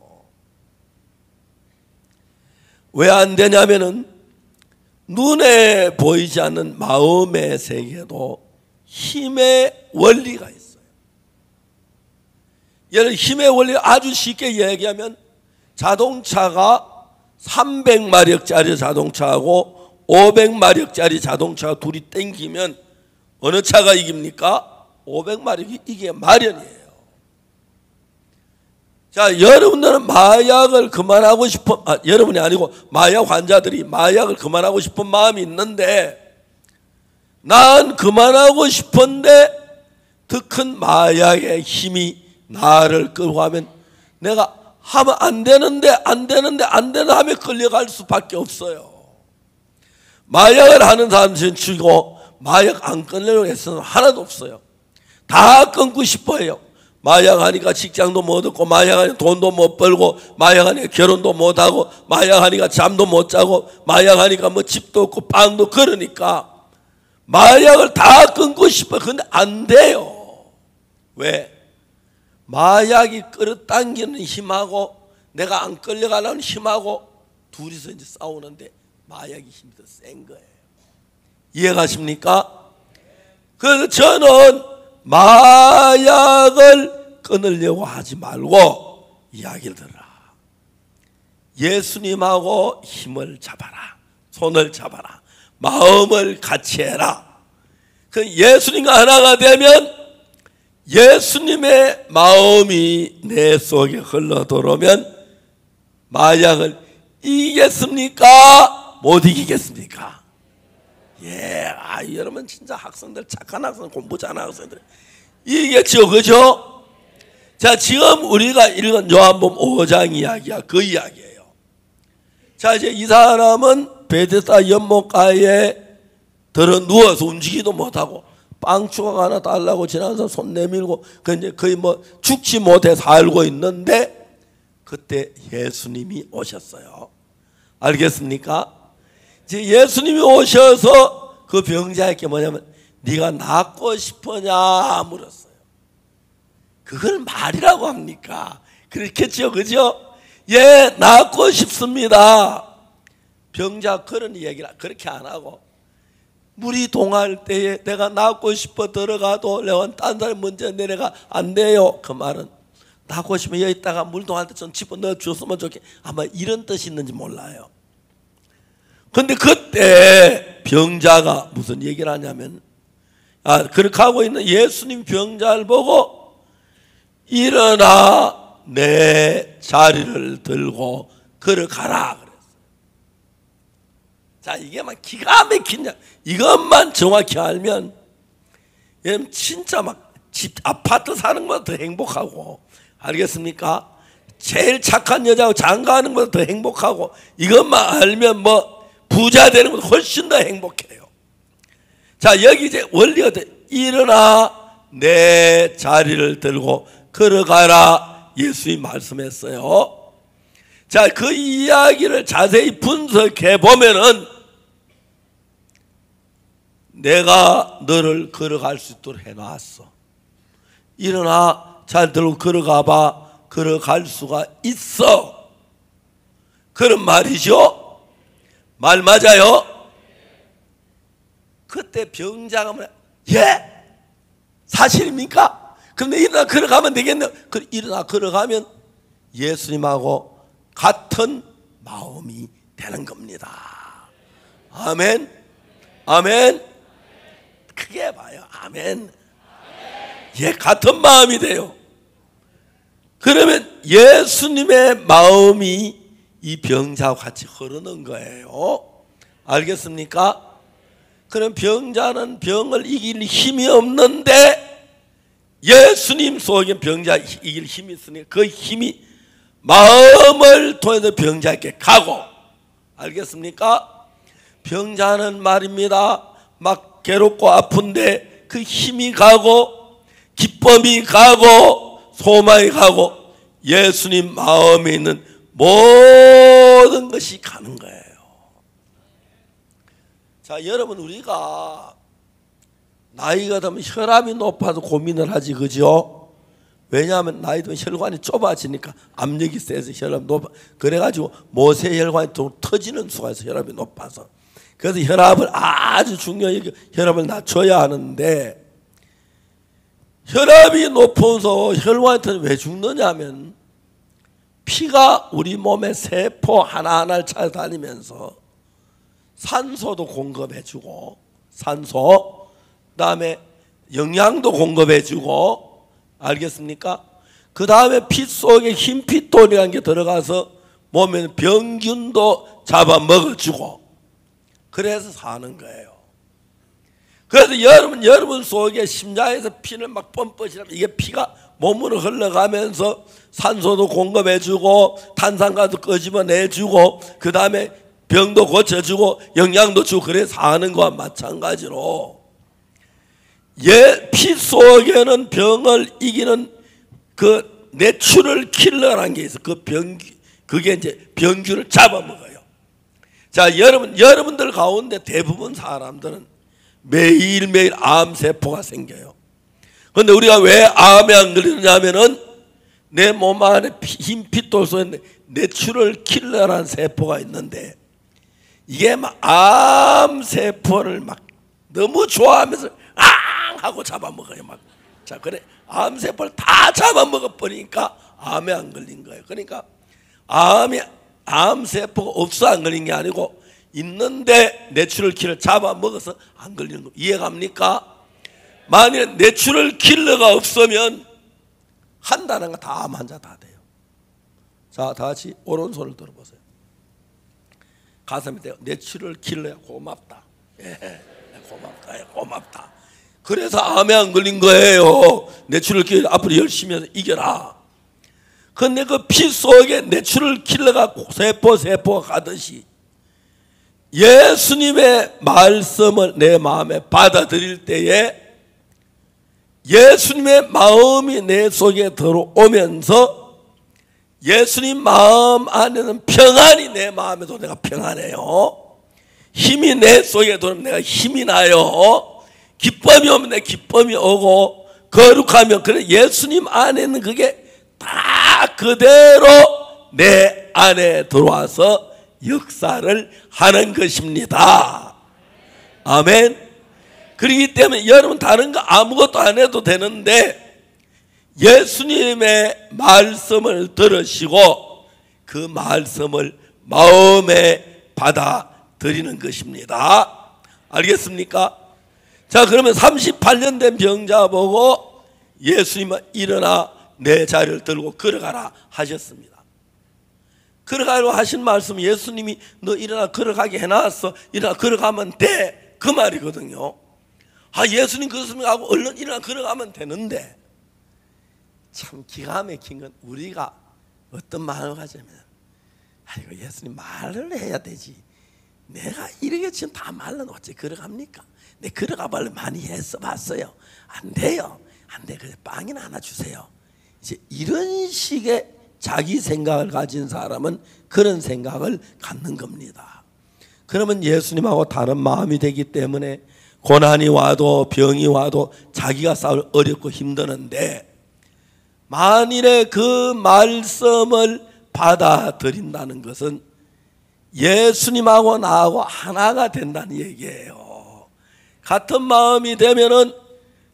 Speaker 1: 왜 안 되냐면은 눈에 보이지 않는 마음의 세계도 힘의 원리가 있어요. 예를 힘의 원리 아주 쉽게 얘기하면 자동차가 300마력짜리 자동차하고 500마력짜리 자동차가 둘이 땡기면 어느 차가 이깁니까? 500마력이 이게 마련이에요. 자, 여러분들은 마약을 그만하고 싶은 여러분이 아니고 마약 환자들이 마약을 그만하고 싶은 마음이 있는데 난 그만하고 싶은데 더 큰 마약의 힘이 나를 끌고 가면 내가 하면 안 되는데 하면 끌려갈 수밖에 없어요. 마약을 하는 사람들은 치고 마약 안 끊으려고 해서는 하나도 없어요. 다 끊고 싶어 해요. 마약하니까 직장도 못 얻고 마약하니까 돈도 못 벌고 마약하니까 결혼도 못하고 마약하니까 잠도 못 자고 마약하니까 뭐 집도 없고 빵도 그러니까 마약을 다 끊고 싶어. 근데 안 돼요. 왜? 마약이 끌어당기는 힘하고 내가 안 끌려가려는 힘하고 둘이서 이제 싸우는데 마약이 힘이 더 센 거예요. 이해가십니까? 그래서 저는 마약을 끊으려고 하지 말고 이야기를 들어라. 예수님하고 힘을 잡아라. 손을 잡아라. 마음을 같이 해라. 그 예수님과 하나가 되면 예수님의 마음이 내 속에 흘러 들어오면 마약을 이기겠습니까? 못 이기겠습니까? 예, 여러분 진짜 학생들 착한 학생 공부 잘하는 학생들 이기겠죠, 그죠? 자, 지금 우리가 읽은 요한복음 5장 이야기야, 그 이야기예요. 자, 이제 이 사람은 베데스다 연못가에 들어 누워서 움직이도 못하고 빵 조각 하나 달라고 지나가는 사람 손 내밀고 이제 거의 뭐 죽지 못해 살고 있는데 그때 예수님이 오셨어요. 알겠습니까? 이제 예수님이 오셔서 그 병자에게 뭐냐면 네가 낫고 싶으냐 물었어요. 그걸 말이라고 합니까? 그렇겠죠, 그죠? 예, 낫고 싶습니다. 병자 그런 얘기를 그렇게 안 하고 물이 동할 때에 내가 낫고 싶어 들어가도 내가 딴 사람 먼저 내려가 안 돼요. 그 말은 낫고 싶으면 여기다가 물 동할 때 좀 집어넣어 줬으면 좋겠 아마 이런 뜻이 있는지 몰라요. 근데 그때 병자가 무슨 얘기를 하냐면 그렇게 하고 있는 예수님 병자를 보고 일어나 내 자리를 들고 걸어가라 그랬어요. 자, 이게 막 기가 막히냐. 이것만 정확히 알면 여러분 진짜 막 집 아파트 사는 것보다 더 행복하고, 알겠습니까? 제일 착한 여자하고 장가하는 것보다 더 행복하고, 이것만 알면 뭐 부자 되는 것보다 훨씬 더 행복해요. 자, 여기 이제 원리가 돼. 일어나 내 자리를 들고 걸어가라 예수님이 말씀했어요. 자, 그 이야기를 자세히 분석해 보면은 내가 너를 걸어갈 수 있도록 해놨어. 일어나 잘 들고 걸어가봐. 걸어갈 수가 있어. 그런 말이죠. 말 맞아요? 그때 병자가 뭐야? 예? 사실입니까? 그런데 일어나 걸어가면 되겠네요. 일어나 걸어가면 예수님하고 같은 마음이 되는 겁니다. 아멘. 아멘. 크게 봐요. 아멘. 예, 같은 마음이 돼요. 그러면 예수님의 마음이 이 병자와 같이 흐르는 거예요. 알겠습니까? 그럼 병자는 병을 이길 힘이 없는데 예수님 속에 병자 이길 힘이 있으니 그 힘이 마음을 통해서 병자에게 가고, 알겠습니까? 병자는 말입니다, 막 괴롭고 아픈데 그 힘이 가고 기쁨이 가고 소망이 가고 예수님 마음에 있는 모든 것이 가는 거예요. 자, 여러분, 우리가 나이가 들면 혈압이 높아서 고민을 하지, 그죠? 왜냐하면 나이 들면 혈관이 좁아지니까 압력이 세서 혈압이 높아. 그래가지고 모세혈관이 또 터지는 수가 있어, 혈압이 높아서. 그래서 혈압을 아주 중요하게 혈압을 낮춰야 하는데, 혈압이 높아서 혈관이 터지면 왜 죽느냐면 피가 우리 몸의 세포 하나하나를 찾아다니면서 산소도 공급해주고, 산소, 그 다음에 영양도 공급해주고, 알겠습니까? 그 다음에 피 속에 흰피돌이라는 게 들어가서 몸에 병균도 잡아먹어주고, 그래서 사는 거예요. 그래서 여러분 속에 심장에서 피를 막 펌프시면 이게 피가 몸으로 흘러가면서 산소도 공급해주고 탄산가스도 끄집어내주고 그 다음에 병도 고쳐주고 영양도 주고, 그래서 사는 거와 마찬가지로 피 속에는 병을 이기는 그 내추럴 킬러라는 게 있어. 그게 이제 병균을 잡아먹어요. 자, 여러분들 가운데 대부분 사람들은 매일매일 암세포가 생겨요. 그런데 우리가 왜 암에 안 걸리느냐면은 내 몸 안에 흰 핏돌 속에 내추럴 킬러라는 세포가 있는데, 이게 막 암세포를 막 너무 좋아하면서 앙 하고 잡아먹어요. 막. 자, 그래 암세포를 다 잡아먹어 버리니까 암에 안 걸린 거예요. 그러니까 암세포가 없어 안 걸린 게 아니고 있는데 내추럴 킬러 잡아먹어서 안 걸리는 거 이해갑니까? 만약에 내추럴 킬러가 없으면 한다는 거 다 암 환자 다 돼요. 자, 다 같이 오른손을 들어보세요. 가슴에 대고 내추럴 킬러야 고맙다. 예, 고맙다. 예, 고맙다. 그래서 암에 안 걸린 거예요. 내추럴 킬러 앞으로 열심히 해서 이겨라. 근데 그 피 속에 내추럴 킬러가 세포가 가듯이 예수님의 말씀을 내 마음에 받아들일 때에 예수님의 마음이 내 속에 들어오면서 예수님 마음 안에는 평안이 내 마음에도 내가 평안해요. 힘이 내 속에 들어오면 내가 힘이 나요. 기쁨이 오면 내 기쁨이 오고, 거룩하면, 그래 예수님 안에는 그게 다 그대로 내 안에 들어와서 역사를 하는 것입니다. 아멘. 그렇기 때문에 여러분 다른 거 아무것도 안 해도 되는데 예수님의 말씀을 들으시고 그 말씀을 마음에 받아들이는 것입니다. 알겠습니까? 자, 그러면 38년 된 병자 보고 예수님은 일어나 내 자리를 들고 걸어가라 하셨습니다. 걸어가라고 하신 말씀, 예수님이 너 일어나 걸어가게 해놨어. 일어나 걸어가면 돼. 그 말이거든요. 아, 예수님 그렇습니까 하고 얼른 일어나 걸어가면 되는데, 참 기가 막힌 건 우리가 어떤 마음을 가지면, 아이고 예수님 말을 해야 되지. 내가 이렇게 지금 다 말로 어째 걸어갑니까? 내 걸어가 발로 많이 했어 봤어요. 안 돼요. 안 돼. 그래 빵이나 하나 주세요. 이제 이런 식의 자기 생각을 가진 사람은 그런 생각을 갖는 겁니다. 그러면 예수님하고 다른 마음이 되기 때문에 고난이 와도 병이 와도 자기가 싸울 어렵고 힘드는데, 만일에 그 말씀을 받아들인다는 것은 예수님하고 나하고 하나가 된다는 얘기예요. 같은 마음이 되면은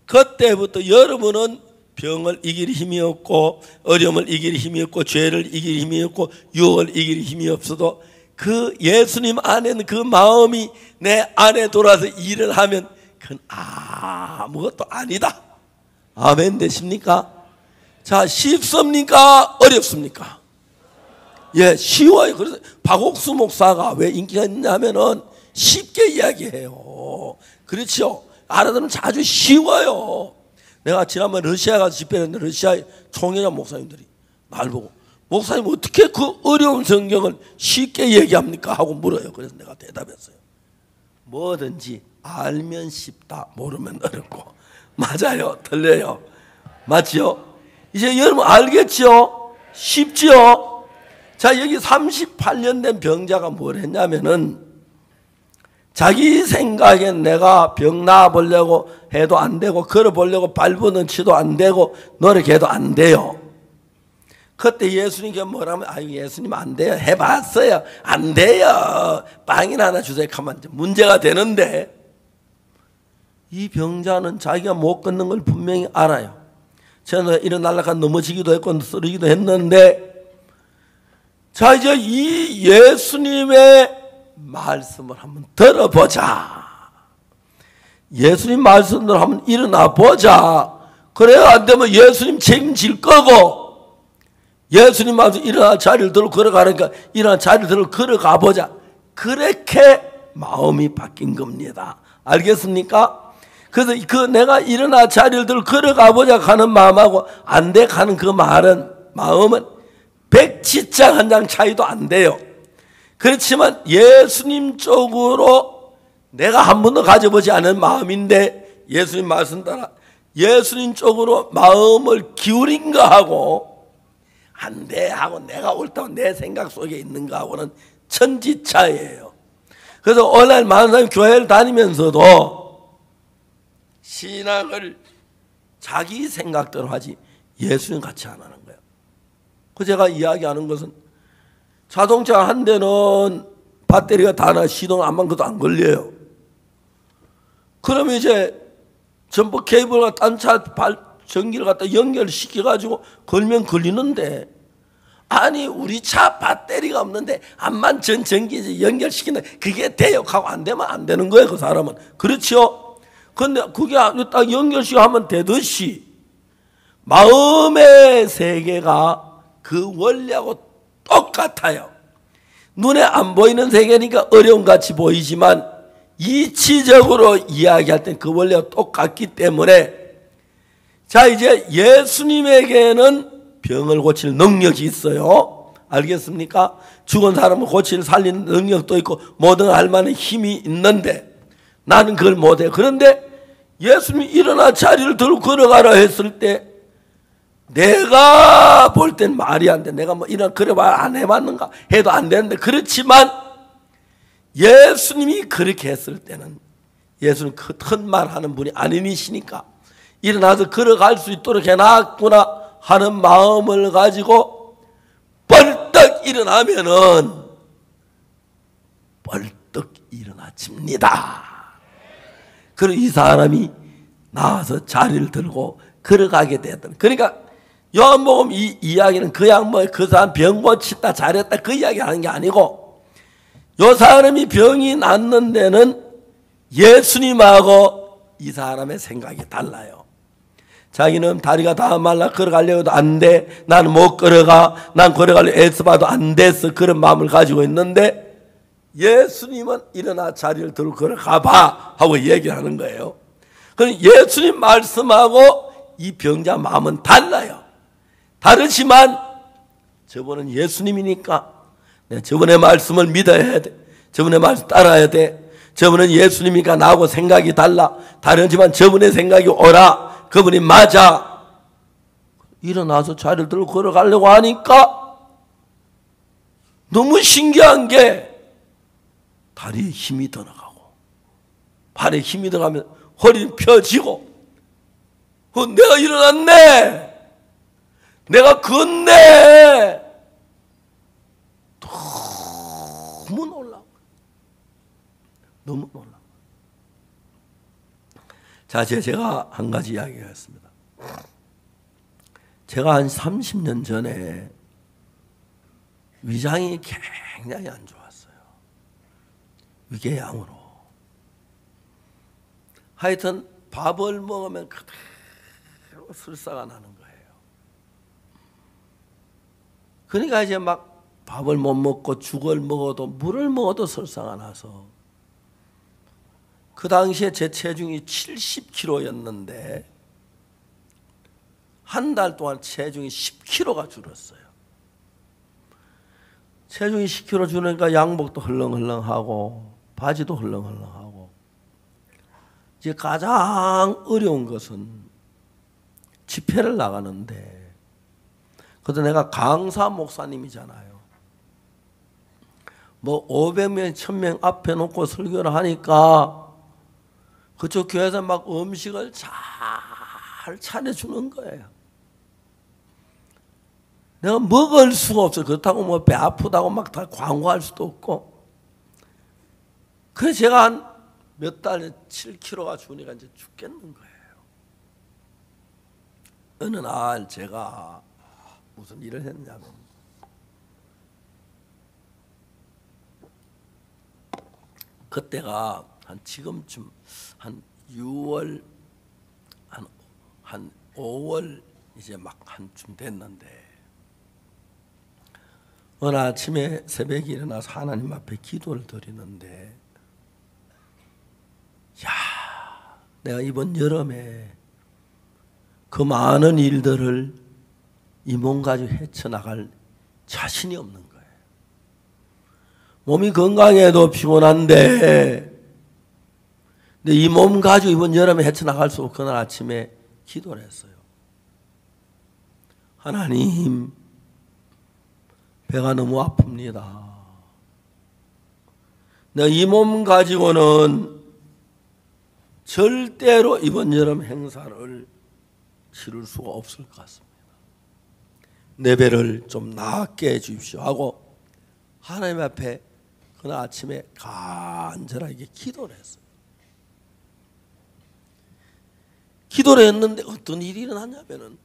Speaker 1: 그때부터 여러분은 병을 이길 힘이 없고 어려움을 이길 힘이 없고 죄를 이길 힘이 없고 유혹을 이길 힘이 없어도 그 예수님 안에는 그 마음이 내 안에 돌아서 일을 하면 그건 아무것도 아니다. 아멘 되십니까? 자, 쉽습니까? 어렵습니까? 예, 쉬워요. 그래서 박옥수 목사가 왜 인기가 있냐면은 쉽게 이야기해요. 그렇죠? 알아들으면 아주 쉬워요. 내가 지난번 러시아 가서 집회했는데 러시아의 총회장 목사님들이 날 보고 목사님 어떻게 그 어려운 성경을 쉽게 얘기합니까? 하고 물어요. 그래서 내가 대답했어요. 뭐든지 알면 쉽다, 모르면 어렵고. 맞아요. 틀려요. 맞죠? 이제 여러분 알겠죠? 쉽죠? 자, 여기 38년 된 병자가 뭘 했냐면은 자기 생각엔 내가 병 나아보려고 해도 안 되고 걸어보려고 발버둥 치도 안 되고 노력해도 안 돼요. 그때 예수님께 뭐라면 아유 예수님 안 돼요. 해봤어요. 안 돼요. 빵이나 하나 주세요. 하면 문제가 되는데 이 병자는 자기가 못 걷는 걸 분명히 알아요. 저는 일어나려고 넘어지기도 했고 쓰러지기도 했는데 자 이제 이 예수님의 말씀을 한번 들어보자. 예수님 말씀대로 한번 일어나 보자. 그래야 안 되면 예수님 책임질 거고 예수님 말씀 일어나 자리를 들고 걸어가니까 일어나 자리를 들고 걸어가 보자. 그렇게 마음이 바뀐 겁니다. 알겠습니까? 그래서 그 내가 일어나 자리를 들고 걸어가 보자 하는 마음하고 안 돼 하는 그 마음은 백지장 한 장 차이도 안 돼요. 그렇지만 예수님 쪽으로 내가 한 번도 가져보지 않은 마음인데 예수님 말씀 따라 예수님 쪽으로 마음을 기울인 거하고 안 돼 하고 내가 옳다고 내 생각 속에 있는 거하고는 천지차이예요. 그래서 오늘 많은 사람이 교회를 다니면서도 신앙을 자기 생각대로 하지 예수님 같이 안 하는 거예요. 그 제가 이야기하는 것은 자동차 한 대는 배터리가 다 시동 안만 것도 안 걸려요. 그러면 이제 전부 케이블과 딴 차 전기를 갖다 연결시켜가지고 걸면 걸리는데 아니 우리 차 배터리가 없는데 암만 전기 연결시키는 그게 돼요 하고 안 되면 안 되는 거예요. 그 사람은. 그렇죠? 근데 그게 딱 연결시키면 되듯이 마음의 세계가 그 원리하고 똑같아요. 눈에 안 보이는 세계니까 어려움 같이 보이지만 이치적으로 이야기할 땐 그 원리가 똑같기 때문에 자 이제 예수님에게는 병을 고칠 능력이 있어요. 알겠습니까? 죽은 사람을 고칠 살리는 능력도 있고 모든 할 만한 힘이 있는데 나는 그걸 못해. 그런데 예수님이 일어나 자리를 들고 걸어가라 했을 때 내가 볼 땐 말이 안 돼. 내가 뭐 이런 그래 봐 안 해봤는가 해도 안 되는데 그렇지만 예수님이 그렇게 했을 때는 예수는 큰 말 하는 분이 아니시니까 일어나서 걸어갈 수 있도록 해놨구나 하는 마음을 가지고 벌떡 일어나면은 벌떡 일어나집니다. 그리고 이 사람이 나와서 자리를 들고 걸어가게 되었던. 그러니까 요한복음 이 이야기는 그냥 뭐 그 사람 병 고쳤다 잘했다 그 이야기 하는 게 아니고 요 사람이 병이 낫는 데는 예수님하고 이 사람의 생각이 달라요. 자기는 다리가 다 말라 걸어가려고 해도 안 돼. 나는 못 걸어가. 난 걸어가려고 애써봐도 안 됐어. 그런 마음을 가지고 있는데 예수님은 일어나 자리를 들고 걸어가봐 하고 얘기하는 거예요. 그럼 예수님 말씀하고 이 병자 마음은 달라요. 다르지만 저분은 예수님이니까 저분의 말씀을 믿어야 돼. 저분의 말씀 따라야 돼. 저분은 예수님이니까 나하고 생각이 달라. 다르지만 저분의 생각이 옳아. 그분이 맞아. 일어나서 자리를 들고 걸어가려고 하니까 너무 신기한 게 다리에 힘이 더 나가고 발에 힘이 들어가면 허리는 펴지고 내가 일어났네. 내가 걷네. 너무 놀라워. 너무 놀라워. 자, 제가 한 가지 이야기하겠습니다. 제가 한 30년 전에 위장이 굉장히 안 좋았어요. 위궤양으로. 하여튼 밥을 먹으면 그대로 설사가 나는 거예요. 그러니까 이제 막 밥을 못 먹고 죽을 먹어도 물을 먹어도 설사가 나서 그 당시에 제 체중이 70kg였는데 한 달 동안 체중이 10kg가 줄었어요. 체중이 10kg 줄으니까 양복도 헐렁헐렁하고 바지도 헐렁헐렁하고, 이제 가장 어려운 것은 집회를 나가는데, 그래도 내가 강사 목사님이잖아요. 뭐 500명, 1000명 앞에 놓고 설교를 하니까 그쪽 교회에서 막 음식을 잘 차려주는 거예요. 내가 먹을 수가 없어요. 그렇다고 뭐 배 아프다고 막 다 광고할 수도 없고. 그래서 제가 한 몇 달에 7kg가 주니까 이제 죽겠는 거예요. 어느 날 제가 무슨 일을 했냐면, 그때가 한 지금쯤 한 6월 한 5월 이제 막 한쯤 됐는데, 어느 아침에 새벽에 일어나서 하나님 앞에 기도를 드리는데, 야, 내가 이번 여름에 그 많은 일들을 이 몸 가지고 헤쳐나갈 자신이 없는 거예요. 몸이 건강해도 피곤한데, 근데 이 몸 가지고 이번 여름에 헤쳐나갈 수 없고, 그날 아침에 기도를 했어요. 하나님, 배가 너무 아픕니다. 내가 이 몸 가지고는 절대로 이번 여름 행사를 치를 수가 없을 것 같습니다. 내 배를 좀 낫게 해주십시오 하고 하나님 앞에 그날 아침에 간절하게 기도를 했어요. 기도를 했는데 어떤 일이 일어났냐면은,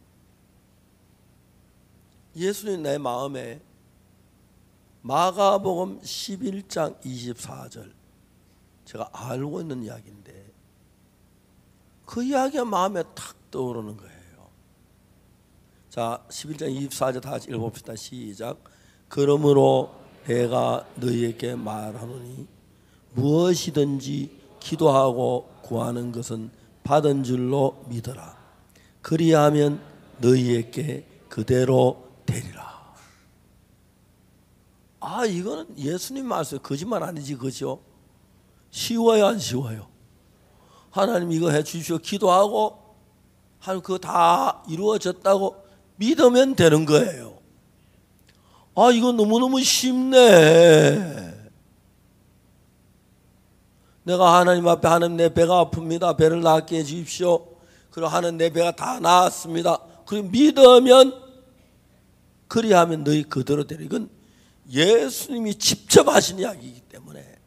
Speaker 1: 예수님 내 마음에 마가복음 11장 24절, 제가 알고 있는 이야기인데 그 이야기가 마음에 탁 떠오르는 거예요. 자, 11장 24절 다 같이 읽어봅시다. 시작. 그러므로 내가 너희에게 말하노니 무엇이든지 기도하고 구하는 것은 받은 줄로 믿어라. 그리하면 너희에게 그대로 되리라. 아, 이거는 예수님 말씀 거짓말 아니지, 그죠? 쉬워요, 안 쉬워요? 하나님 이거 해 주십시오 기도하고 하나님 그거 다 이루어졌다고 믿으면 되는 거예요. 아, 이거 너무너무 쉽네. 내가 하나님 앞에, 하나님 내 배가 아픕니다, 배를 낫게 해 주십시오. 그리고 하나님 내 배가 다 나았습니다. 그리고 믿으면, 그리하면 너희 그대로 되리. 이건 예수님이 직접 하신 이야기이기 때문에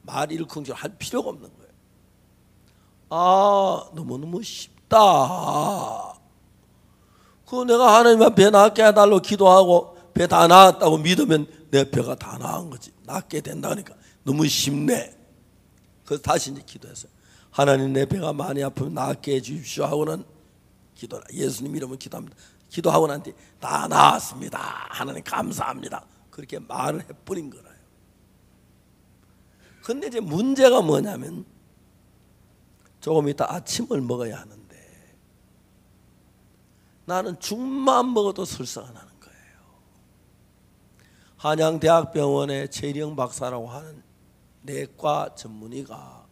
Speaker 1: 말 일쿵질 할 필요가 없는 거예요. 아, 너무너무 쉽다. 그 내가 하나님 앞에 배 낫게 해달라고 기도하고 배 다 나았다고 믿으면 내 배가 다 나은 거지. 낫게 된다 그러니까 너무 쉽네. 그래서 다시 이제 기도했어요. 하나님 내 배가 많이 아프면 낫게 해 주십시오 하고는 기도를, 예수님 이름으로 기도합니다. 기도하고 난 뒤 다 나았습니다. 하나님 감사합니다. 그렇게 말을 해버린 거예요. 근데 이제 문제가 뭐냐면, 조금 이따 아침을 먹어야 하는데 나는 죽만 먹어도 설사가 나는 거예요. 한양대학병원의 최일영 박사라고 하는 내과 전문의가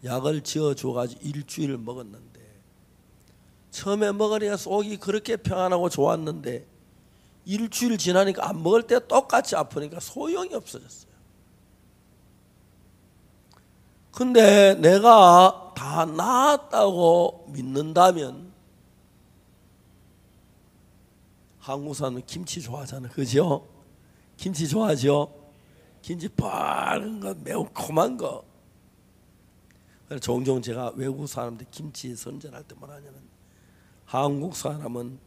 Speaker 1: 약을 지어줘가지고 일주일 먹었는데, 처음에 먹으니까 속이 그렇게 평안하고 좋았는데 일주일 지나니까 안 먹을 때 똑같이 아프니까 소용이 없어졌어요. 근데 내가 다 나았다고 믿는다면, 한국 사람은 김치 좋아하잖아요, 그죠? 김치 좋아하죠? 김치 빨간 거, 매우콤한 거. 그래서 종종 제가 외국 사람들 김치 선전할 때 뭐라냐면, 한국 사람은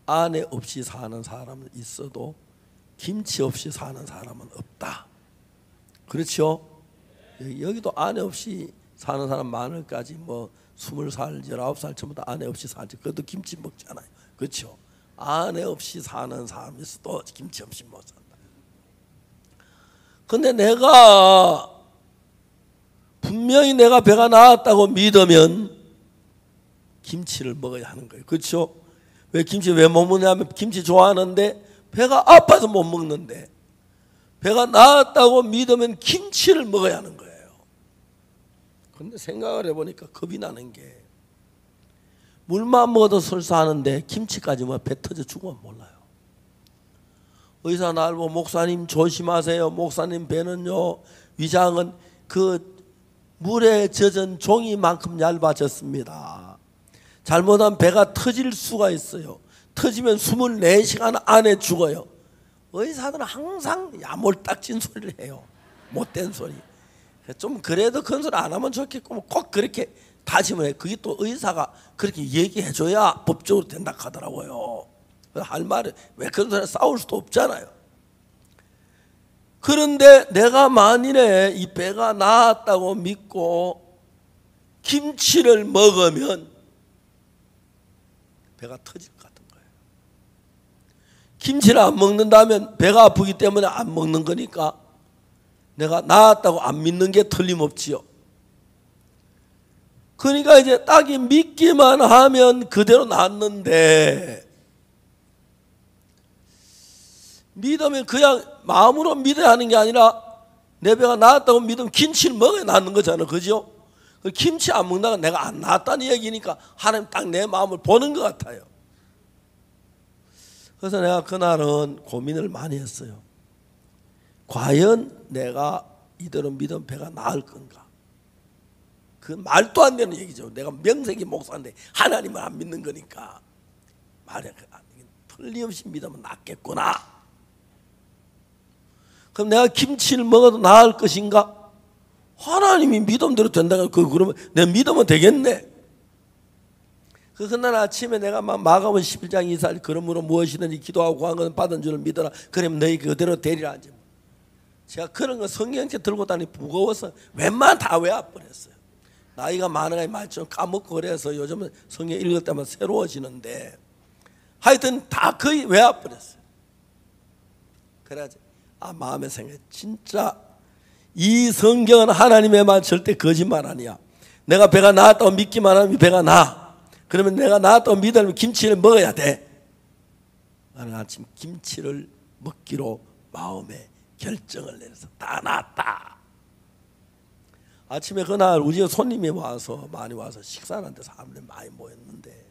Speaker 1: 아내 없이 사는 사람은 있어도 김치 없이 사는 사람은 없다. 그렇죠? 여기도 아내 없이 사는 사람 많을까지, 뭐 20살, 19살 전부 다 아내 없이 살지. 그래도 김치 먹잖아요. 그렇죠? 아내 없이 사는 사람이 있어도 김치 없이 못 산다. 근데 내가 분명히 내가 배가 나았다고 믿으면 김치를 먹어야 하는 거예요. 그렇죠? 김치 왜 못 먹냐면 김치 좋아하는데 배가 아파서 못 먹는데, 배가 나았다고 믿으면 김치를 먹어야 하는 거예요. 그런데 생각을 해보니까 겁이 나는 게, 물만 먹어도 설사하는데 김치까지 뭐 배 터져 죽으면 몰라요. 의사 날 보고 목사님 조심하세요. 목사님 배는요, 위장은 그 물에 젖은 종이만큼 얇아졌습니다. 잘못하면 배가 터질 수가 있어요. 터지면 24시간 안에 죽어요. 의사들은 항상 야몰딱진 소리를 해요. 못된 소리. 좀 그래도 그런 소리 안 하면 좋겠고, 꼭 그렇게 다짐을 해. 그게 또 의사가 그렇게 얘기해줘야 법적으로 된다 하더라고요. 할 말은 왜 그런 소리 싸울 수도 없잖아요. 그런데 내가 만일에 이 배가 나았다고 믿고 김치를 먹으면 배가 터질 것 같은 거예요. 김치를 안 먹는다면 배가 아프기 때문에 안 먹는 거니까 내가 나았다고 안 믿는 게 틀림없지요. 그러니까 이제 딱히 믿기만 하면 그대로 낫는데, 믿으면 그냥 마음으로 믿어야 하는 게 아니라 내 배가 나았다고 믿으면 김치를 먹어야 낫는 거잖아요. 그죠? 김치 안 먹다가 내가 안 나았다는 얘기니까 하나님 딱 내 마음을 보는 것 같아요. 그래서 내가 그날은 고민을 많이 했어요. 과연 내가 이대로 믿으면 배가 나을 건가? 그 말도 안 되는 얘기죠. 내가 명색이 목사인데 하나님을 안 믿는 거니까 말해, 틀림없이 믿으면 낫겠구나. 그럼 내가 김치를 먹어도 나을 것인가? 하나님이 믿음대로 된다고 그러면 내가 믿으면 되겠네. 그날 아침에 내가 막 마가복음 11장 2절 그러므로 무엇이든지 기도하고 구한 것은 받은 줄을 믿어라. 그러면 너희 그대로 되리라 하지. 제가 그런 거 성경책 들고 다니 무거워서 웬만하면 다 외워버렸어요. 나이가 많아가 말 좀 까먹고 그래서 요즘은 성경 읽을 때만 새로워지는데, 하여튼 다 거의 외워버렸어요. 그래야지 마음에 생각해. 진짜 이 성경은 하나님의 말 절대 거짓말 아니야. 내가 배가 나았다고 믿기만 하면 배가 나. 그러면 내가 나았다고 믿으면 김치를 먹어야 돼. 나는 아침 김치를 먹기로 마음에 결정을 내려서 다 나았다. 아침에 그날 우리 집 손님이 와서 많이 와서 식사를 하는데 사람들이 많이 모였는데,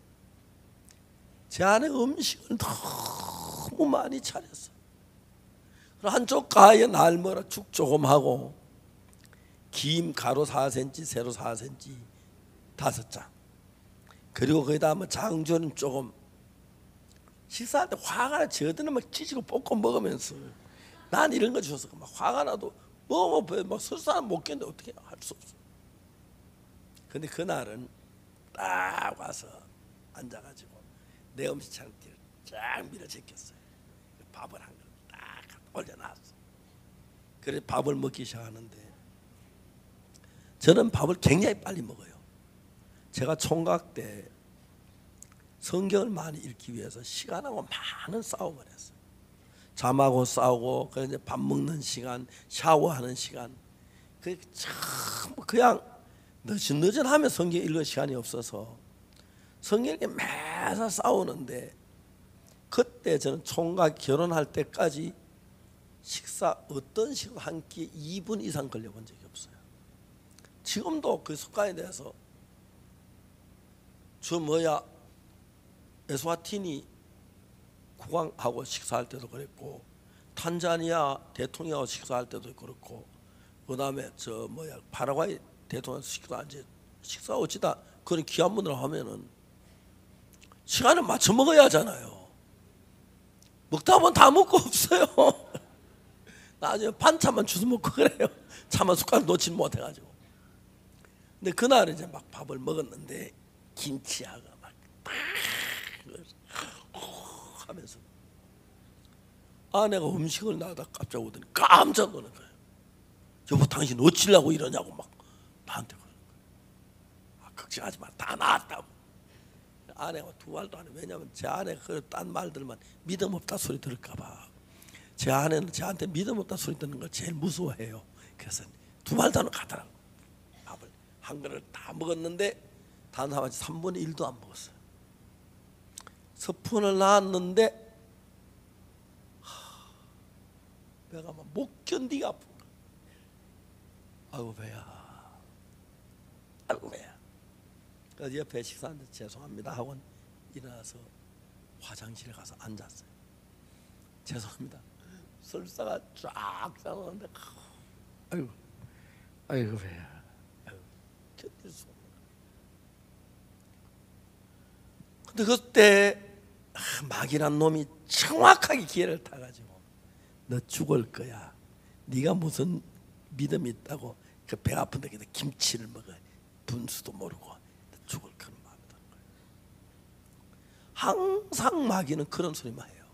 Speaker 1: 제 아내가 음식을 너무 많이 차렸어요. 한쪽 가에 날먹으라 죽 조금 하고, 김 가로 4cm, 세로 4cm 5장, 그리고 거기다 뭐 장조는 조금. 식사할 때 화가 나. 저들은 막 찢고 볶고 먹으면서 난 이런 거 주셔서 막 화가 나도 막 설사는 못 겠는데 어떻게 할 수 없어. 근데 그날은 딱 와서 앉아가지고 내 음식 차림대를 쫙 밀어 제꼈어요. 밥을 한 그릇 딱 올려놨어. 그래서 밥을 먹기 시작하는데, 저는 밥을 굉장히 빨리 먹어요. 제가 총각 때 성경을 많이 읽기 위해서 시간하고 많은 싸움을 했어요. 잠하고 싸우고, 그래서 밥 먹는 시간, 샤워하는 시간, 그 참 그냥 느슨느슨하면 성경 읽을 시간이 없어서 성경에 매사 싸우는데, 그때 저는 총각 결혼할 때까지 식사 어떤 식으로 한 끼에 2분 이상 걸려본 적이 없어요. 지금도 그 습관에 대해서 에스와티니 국왕하고 식사할 때도 그랬고, 탄자니아 대통령하고 식사할 때도 그렇고, 그 다음에 파라과이 대통령 식사 어찌다 그런 귀한 분들 하면은 시간을 맞춰 먹어야 하잖아요. 먹다 보면 다 먹고 없어요. 나중에 반찬만 주워 먹고 그래요. 차마 숟가락 놓지 못해가지고. 근데 그날 이제 막 밥을 먹었는데 김치하고 막 하면서 아내가 음식을 나다 깜짝 오더니 깜짝 놀란 거예요. 여보, 당신 어찌려고 이러냐고 막 나한테 그러는 거예요. 걱정하지 마, 다 나았다고. 아내가 두 말도 안 해. 왜냐하면 제 아내가 딴 말들만 믿음 없다 소리 들을까 봐. 제 아내는 저한테 믿음 없다 소리 듣는 걸 제일 무서워해요. 그래서 두 말도 안 하고 가더라고. 밥을 한 그릇 다 먹었는데 단 3분의 1도 안 먹었어요. 서푼을 낳았는데 배가 막 못 견디게 아픈 거야. 아이고 배야, 아이고 배야. 그래서 옆에 식사하는데 죄송합니다 하고 일어나서 화장실에 가서 앉았어요. 죄송합니다. 설사가 쫙 나오는데 아이고 아이고 배야, 아이고 견딜 수 없는. 근데 그때 마귀란 놈이 정확하게 기회를 타가지고 너 죽을 거야. 네가 무슨 믿음이 있다고 그 배 아픈데 김치를 먹어. 분수도 모르고 죽을 그런 마음이 드는 거예요. 항상 마귀는 그런 소리만 해요.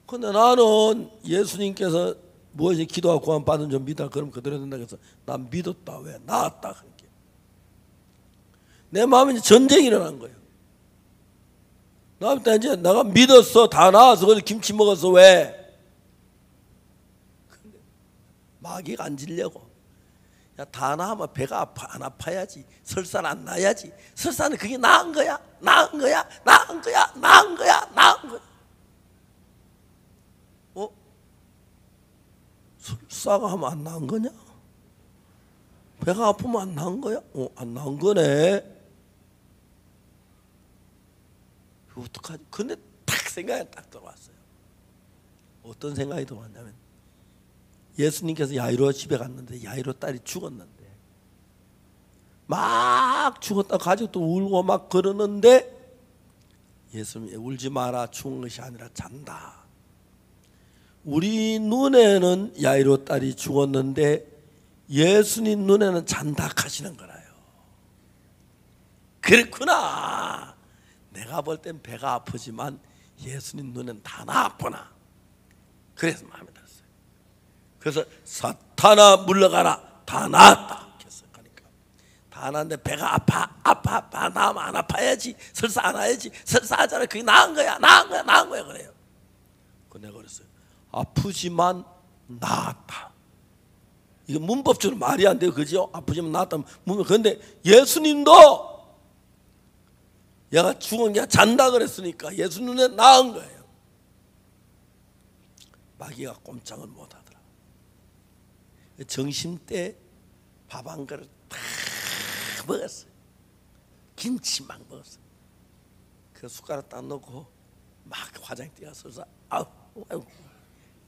Speaker 1: 근데 나는 예수님께서 무엇이 기도하고 구원 받은 줄 믿어. 그럼 그대로 된다 해서 난 믿었다. 왜? 나았다 한 게. 내 마음에 이제 전쟁이 일어난 거예요. 나부터 이제 내가 믿었어. 다 나아서 그래서 김치 먹었어. 왜? 근데 마귀가 안 질려고. 야, 다 나으면 배가 아파. 안 아파야지. 설사는 안 나야지. 설사는 그게 나은 거야. 나은 거야. 나은 거야. 나은 거야. 나은 거야. 설사가 하면 안 나은 거냐? 배가 아프면 안 나은 거야? 안 나은 거네. 어떡하지? 근데 딱 생각이 딱 들어왔어요. 어떤 생각이 들어왔냐면 예수님께서 야이로 집에 갔는데 야이로 딸이 죽었는데 막 죽었다 가족도 울고 막 그러는데 예수님이 울지 마라. 죽은 것이 아니라 잔다. 우리 눈에는 야이로 딸이 죽었는데 예수님 눈에는 잔다 하시는 거라요. 그렇구나. 내가 볼 땐 배가 아프지만 예수님 눈엔 다 나았구나. 그래서 마음에 들었어요. 그래서 사탄아 물러가라. 다 나았다. 그러니까 다 나았는데 배가 아파. 나면 안 아파야지. 설사 안 해야지. 설사하잖아. 그게 나은 거야. 나은 거야. 그래요. 내가 그랬어요. 아프지만 나았다. 이게 문법적으로 말이 안 돼요. 그죠? 아프지만 나았다. 그런데 예수님도 얘가 죽은 게 잔다 그랬으니까 예수 눈에 나은 거예요. 마귀가 꼼짝을 못 하더라. 점심 때 밥 한 그릇 다 먹었어요. 김치 막 먹었어요. 그 숟가락 딱 넣고 막 화장대 가서 아우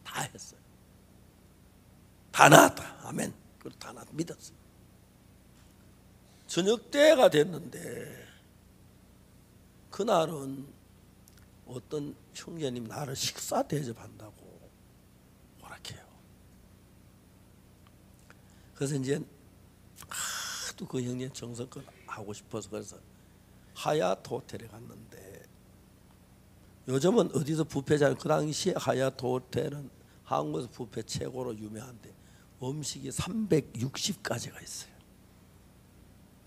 Speaker 1: 다 했어요. 다 나았다. 아멘. 그리고 다 나았다. 믿었어요. 저녁 때가 됐는데 그날은 어떤 형제님 나를 식사 대접한다고 허락해요. 그래서 이제 하도 그 형님 정성껏 하고 싶어서 그래서 하얏트 호텔에 갔는데 요즘은 어디서 뷔페잖아요. 그 당시에 하얏트 호텔은 한국에서 뷔페 최고로 유명한데 음식이 360가지가 있어요.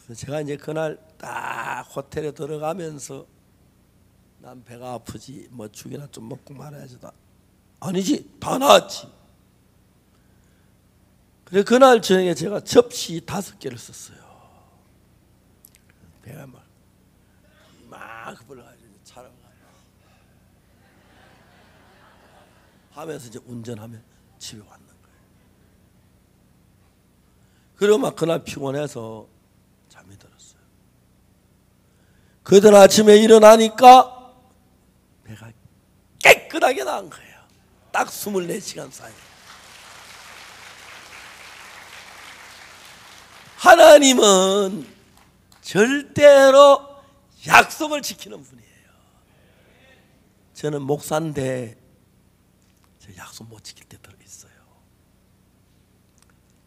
Speaker 1: 그래서 제가 이제 그날 딱 호텔에 들어가면서 난 배가 아프지 뭐 죽이나 좀 먹고 말아야지. 아니지 다 나았지. 그래 그날 저녁에 제가 접시 5개를 썼어요. 배가 막 불러가지고 차로 하면서 이제 운전하면 집에 왔는 거예요. 그리고 막 그날 피곤해서 잠이 들었어요. 그날 아침에 일어나니까 배가 깨끗하게 나은 거예요. 딱 24시간 사이. 하나님은 절대로 약속을 지키는 분이에요. 저는 목사인데 저 약속 못 지킬 때 들어있어요.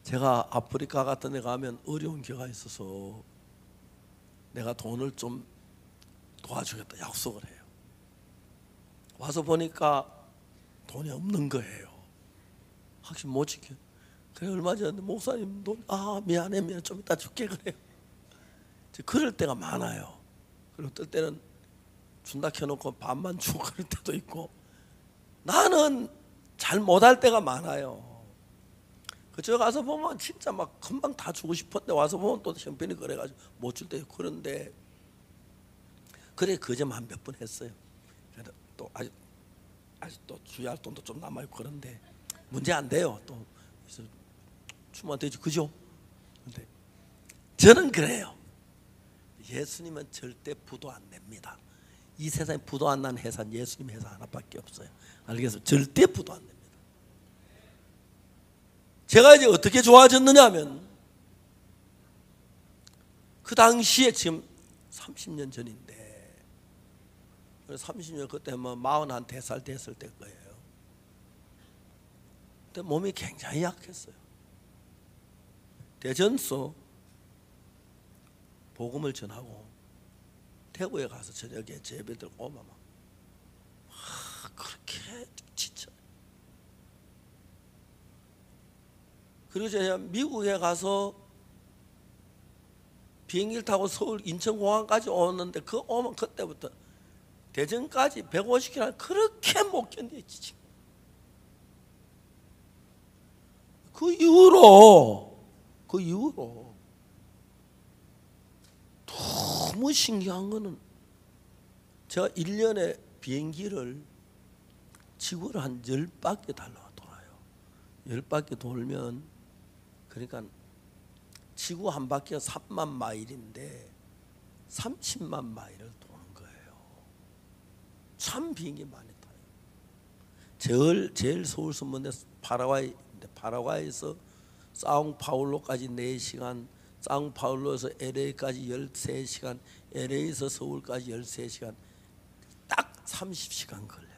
Speaker 1: 제가 아프리카 같은 데 가면 어려운 기회가 있어서 내가 돈을 좀 도와주겠다 약속을 해요. 와서 보니까 돈이 없는 거예요. 확실히 못 지켜. 그래 얼마 전에 목사님 돈 미안해 좀 이따 줄게 그래요. 그럴 때가 많아요. 그리고 어떨 때는 준다 켜놓고 반만 주고 그럴 때도 있고 나는 잘 못할 때가 많아요. 그저 가서 보면 진짜 막 금방 다 주고 싶었는데 와서 보면 또 형편이 그래가지고 못 줄 때 그런데 그래 거짓말 몇 번 했어요. 그래도 또 아직 또 주의할 돈도 좀 남아 있고 그런데 문제 안 돼요. 또 그래서 주면 되지 그죠? 근데 저는 그래요. 예수님은 절대 부도 안 냅니다. 이 세상에 부도 안 나는 회사는 예수님 회사 하나밖에 없어요. 알겠어요? 절대 부도 안 냅니다. 제가 이제 어떻게 좋아졌느냐면 그 당시에 지금 30년 전인데 30년 그때 뭐 41살 됐을 때 거예요. 그때 몸이 굉장히 약했어요. 대전서 복음을 전하고 대구에 가서 저녁에 제배들 오면 막 그렇게 지쳐. 그리고 제가 미국에 가서 비행기를 타고 서울 인천공항까지 오는데 그 오면 그때부터 대전까지 150km 그렇게 못 견디지. 그 이후로 너무 신기한 거는 제가 1년에 비행기를 지구를 한 10바퀴 돌아요. 10바퀴 돌면 그러니까 지구 한 바퀴가 3만 마일인데 30만 마일을 도는 거예요. 참 비행기 많이 타요. 제일 서울 선문대 파라과이에서 사우파울로까지 4시간, 사우파울로에서 LA까지 13시간, LA에서 서울까지 13시간, 딱 30시간 걸려요.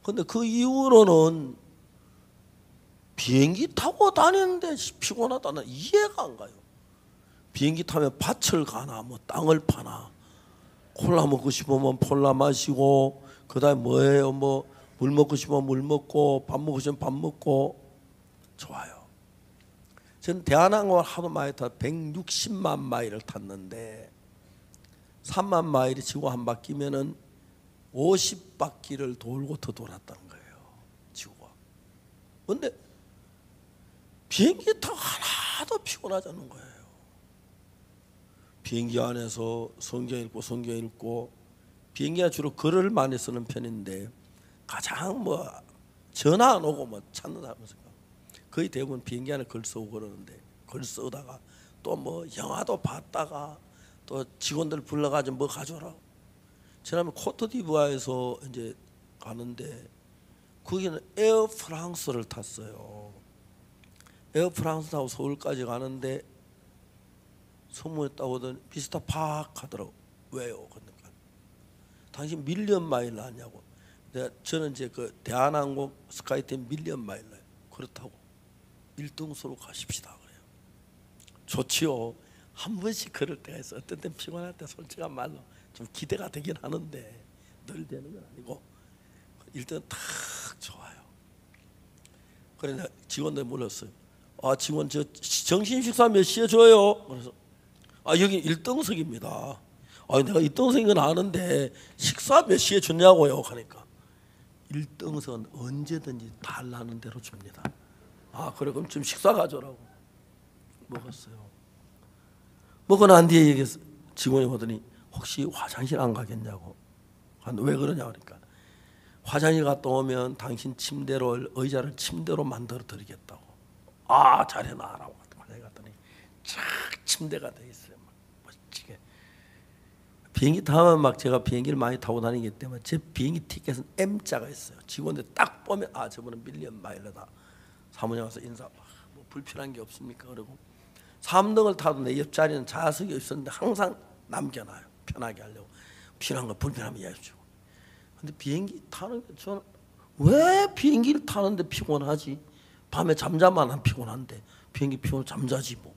Speaker 1: 근데 그 이후로는 비행기 타고 다니는데 피곤하다는 이해가 안 가요. 비행기 타면 밭을 가나 뭐 땅을 파나 콜라 먹고 싶으면 콜라 마시고 그다음에 뭐예요? 뭐 물 먹고 싶으면 물 먹고 밥 먹고 싶으면 밥 먹고 좋아요. 저는 대한항공을 하도 많이 타서 160만 마일을 탔는데 3만 마일이 지구 한 바퀴면은 50바퀴를 돌고 더 돌았다는 거예요. 지구가. 근데 비행기 타고 하나도 피곤하지 않는 거예요. 비행기 안에서 성경 읽고 비행기가 주로 글을 많이 쓰는 편인데 가장 뭐 전화 안 오고 뭐 찾는다면서 거의 대부분 비행기 안에 글 쓰고 그러는데 글 쓰다가 또 뭐 영화도 봤다가 또 직원들 불러가지고 뭐 가져오라. 지난번 코트디부아에서 이제 가는데 거기는 에어 프랑스를 탔어요. 에어 프랑스 타고 서울까지 가는데 선물에 따오더니 비스타 팍 하더라고. 왜요? 그러니까 당신 밀리언 마일 나왔냐고. 저는 이제 그 대한항공 스카이팀 밀리언 마일 나요. 그렇다고 1등석으로 가십시다 그래요. 좋지요. 한 번씩 그럴 때가 있어. 어떤 때 피곤할 때 솔직한 말로 좀 기대가 되긴 하는데 늘 되는 건 아니고 1등 탁 좋아요. 그래 직원들 물었어요. 아 직원 저 점심 식사 몇 시에 줘요? 그래서 여기 1등석입니다. 내가 1등석인 건 아는데 식사 몇 시에 주냐고요? 하니까 1등석은 언제든지 달라는 대로 줍니다. 그래 그럼 좀 식사 가져오라고. 먹었어요. 먹고 난 뒤에 얘기했어요. 직원이 오더니 혹시 화장실 안 가겠냐고. 왜 그러냐 그러니까 화장실 갔다 오면 당신 의자를 침대로 만들어 드리겠다고. 잘해놔라고 갔더니 쫙 침대가 돼 있어요. 막 멋지게. 비행기 타면 막 제가 비행기를 많이 타고 다니기 때문에 제 비행기 티켓은 M자가 있어요. 직원들 딱 보면 저분은 밀리언 마일러다. 사무장 와서 인사. 뭐 불필요한 게 없습니까? 그러고 3등을 타도 내 옆자리는 좌석이 있었는데 항상 남겨놔요. 편하게 하려고. 필요한 거 불편하면 이야기해주고. 근데 비행기 타는 게 저는 왜 비행기를 타는데 피곤하지? 밤에 잠자만 안 피곤한데 비행기 피곤 잠자지 뭐.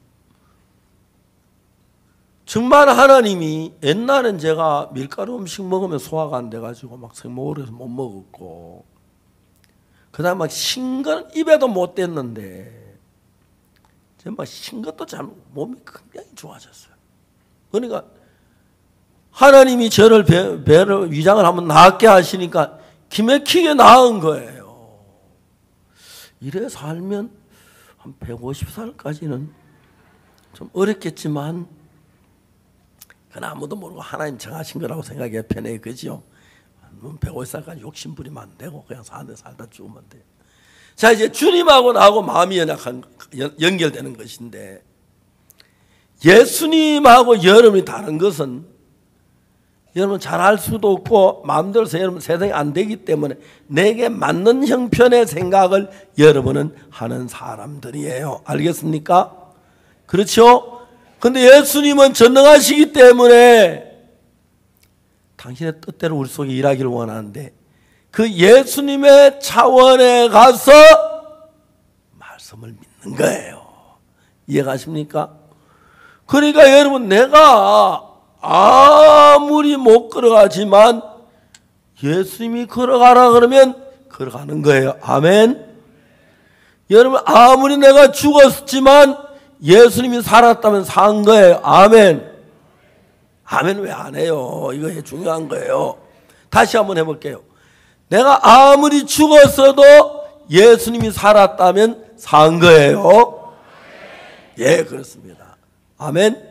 Speaker 1: 정말 하나님이 옛날엔 제가 밀가루 음식 먹으면 소화가 안 돼가지고 막 생목으로 해서 못 먹었고 그다음 막 신 건 입에도 못 댔는데 정말 신 것도 잘 몸이 굉장히 좋아졌어요. 그러니까 하나님이 저를 배를 위장을 한번 낫게 하시니까 기맥히게 나은 거예요. 이래 살면 한 150살까지는 좀 어렵겠지만 그건 아무도 모르고 하나님 정하신 거라고 생각해 편해. 그죠? 150살까지 욕심 부리면 안 되고 그냥 살다 죽으면 돼요. 자, 이제 주님하고 나하고 마음이 연결되는 것인데, 예수님하고 여러분이 다른 것은 여러분 잘할 수도 없고 마음대로 여러분 세상이 안 되기 때문에 내게 맞는 형편의 생각을 여러분은 하는 사람들이에요. 알겠습니까? 그렇죠? 근데 예수님은 전능하시기 때문에 당신의 뜻대로 우리 속에 일하기를 원하는데, 그 예수님의 차원에 가서 말씀을 믿는 거예요. 이해가십니까? 그러니까 여러분, 내가 아무리 못 걸어가지만 예수님이 걸어가라 그러면 걸어가는 거예요. 아멘. 여러분, 아무리 내가 죽었지만 예수님이 살았다면 산 거예요. 아멘. 아멘. 왜 안 해요? 이거 중요한 거예요. 다시 한번 해볼게요. 내가 아무리 죽었어도 예수님이 살았다면 산 거예요. 예, 그렇습니다. 아멘.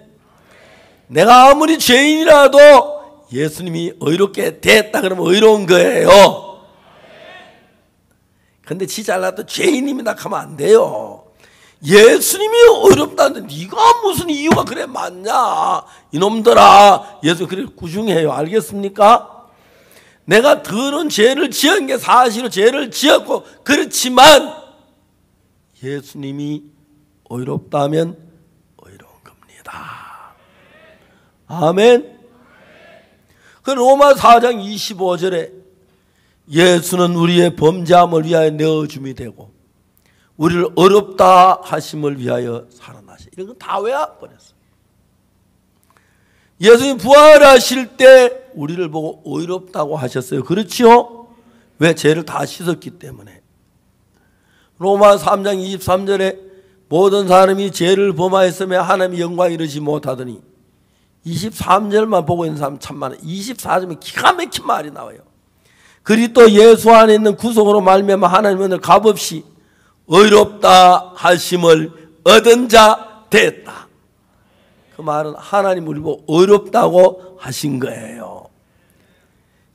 Speaker 1: 내가 아무리 죄인이라도 예수님이 의롭게 됐다 그러면 의로운 거예요. 근데 지 잘나도 죄인입니다 하면 안 돼요. 예수님이 의롭다는데 네가 무슨 이유가 그래 많냐, 이놈들아. 예수 그래 구중해요. 알겠습니까? 내가 더러운 죄를 지은 게 사실은 죄를 지었고, 그렇지만 예수님이 의롭다면 의로운 겁니다. 아멘. 그 로마 4장 25절에 예수는 우리의 범죄함을 위하여 내어줌이 되고 우리를 의롭다 하심을 위하여 살아나시. 이런 거 다 외워버렸어요. 예수님 부활하실 때 우리를 보고 의롭다고 하셨어요. 그렇지요? 왜? 죄를 다 씻었기 때문에. 로마 3장 23절에 모든 사람이 죄를 범하였으며 하나님의 영광 이르지 못하더니, 23절만 보고 있는 사람 참 많아요. 24절은 기가 막힌 말이 나와요. 그리스도 예수 안에 있는 구속으로 말미암아 하나님의 은혜를 값없이 의롭다 하심을 얻은 자 됐다. 그 말은 하나님 우리 보고 의롭다고 하신 거예요.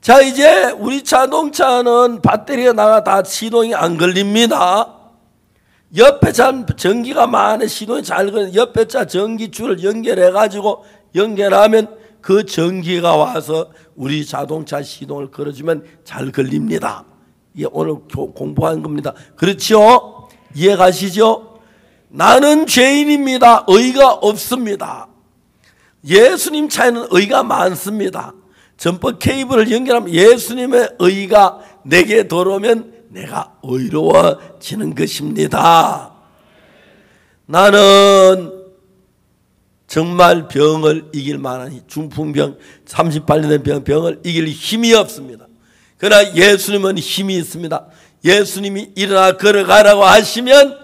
Speaker 1: 자, 이제 우리 자동차는 배터리가 나가 다 시동이 안 걸립니다. 옆에 참 전기가 많아 시동이 잘 걸리는 옆에 차 전기줄을 연결해가지고 연결하면 그 전기가 와서 우리 자동차 시동을 걸어주면 잘 걸립니다. 이게 오늘 공부한 겁니다. 그렇죠? 이해 가시죠? 나는 죄인입니다. 의가 없습니다. 예수님 차에는 의가 많습니다. 전법 케이블을 연결하면 예수님의 의가 내게 들어오면 내가 의로워지는 것입니다. 나는 정말 병을 이길 만한 중풍병 38년 된 병을 이길 힘이 없습니다. 그러나 예수님은 힘이 있습니다. 예수님이 일어나 걸어가라고 하시면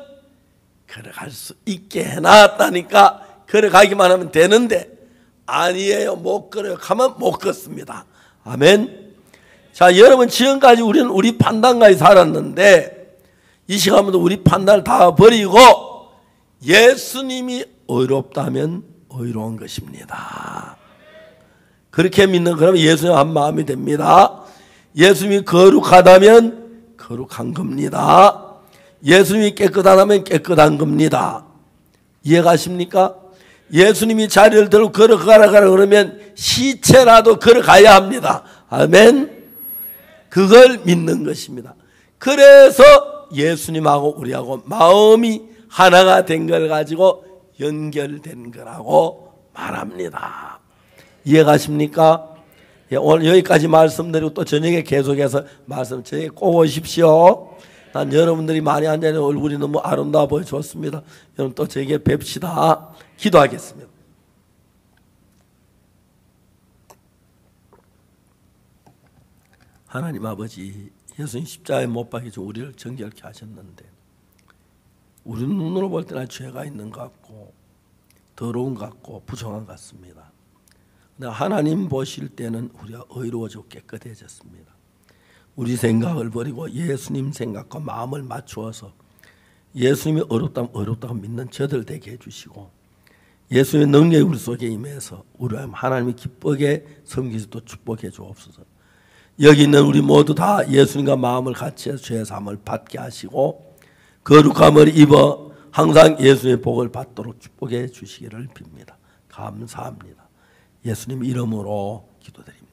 Speaker 1: 걸어갈 수 있게 해놨다니까. 걸어가기만 하면 되는데 아니에요. 못 걸어요. 가면 못 걷습니다. 아멘. 자, 여러분, 지금까지 우리는 우리 판단까지 살았는데 이 시간부터 우리 판단을 다 버리고 예수님이 의롭다면 의로운 것입니다. 그렇게 믿는, 그러면 예수님 한 마음이 됩니다. 예수님이 거룩하다면 거룩한 겁니다. 예수님이 깨끗하다면 깨끗한 겁니다. 이해가십니까? 예수님이 자리를 들고 걸어가라 그러면 시체라도 걸어가야 합니다. 아멘. 그걸 믿는 것입니다. 그래서 예수님하고 우리하고 마음이 하나가 된 걸 가지고 연결된 거라고 말합니다. 이해가십니까? 예, 오늘 여기까지 말씀드리고 또 저녁에 계속해서 말씀 저녁에 꼭 오십시오. 난 여러분들이 많이 앉아있는 얼굴이 너무 아름다워 보여 좋습니다. 여러분 또 저녁에 뵙시다. 기도하겠습니다. 하나님 아버지, 예수님 십자가에 못 박혀서 우리를 정결케 하셨는데 우리 눈으로 볼 때는 죄가 있는 것 같고 더러운 것 같고 부정한 것 같습니다. 근데 하나님 보실 때는 우리가 의로워지고 깨끗해졌습니다. 우리 생각을 버리고 예수님 생각과 마음을 맞추어서 예수님이 어렵다면 어렵다고 믿는 저들 되게 해주시고 예수의 능력이 우리 속에 임해서 우리 하나님이 기쁘게 섬기시 또 축복해 주옵소서. 여기 있는 우리 모두 다 예수님과 마음을 같이 해서 죄 사함을 받게 하시고 거룩함을 입어 항상 예수님의 복을 받도록 축복해 주시기를 빕니다. 감사합니다. 예수님 이름으로 기도드립니다.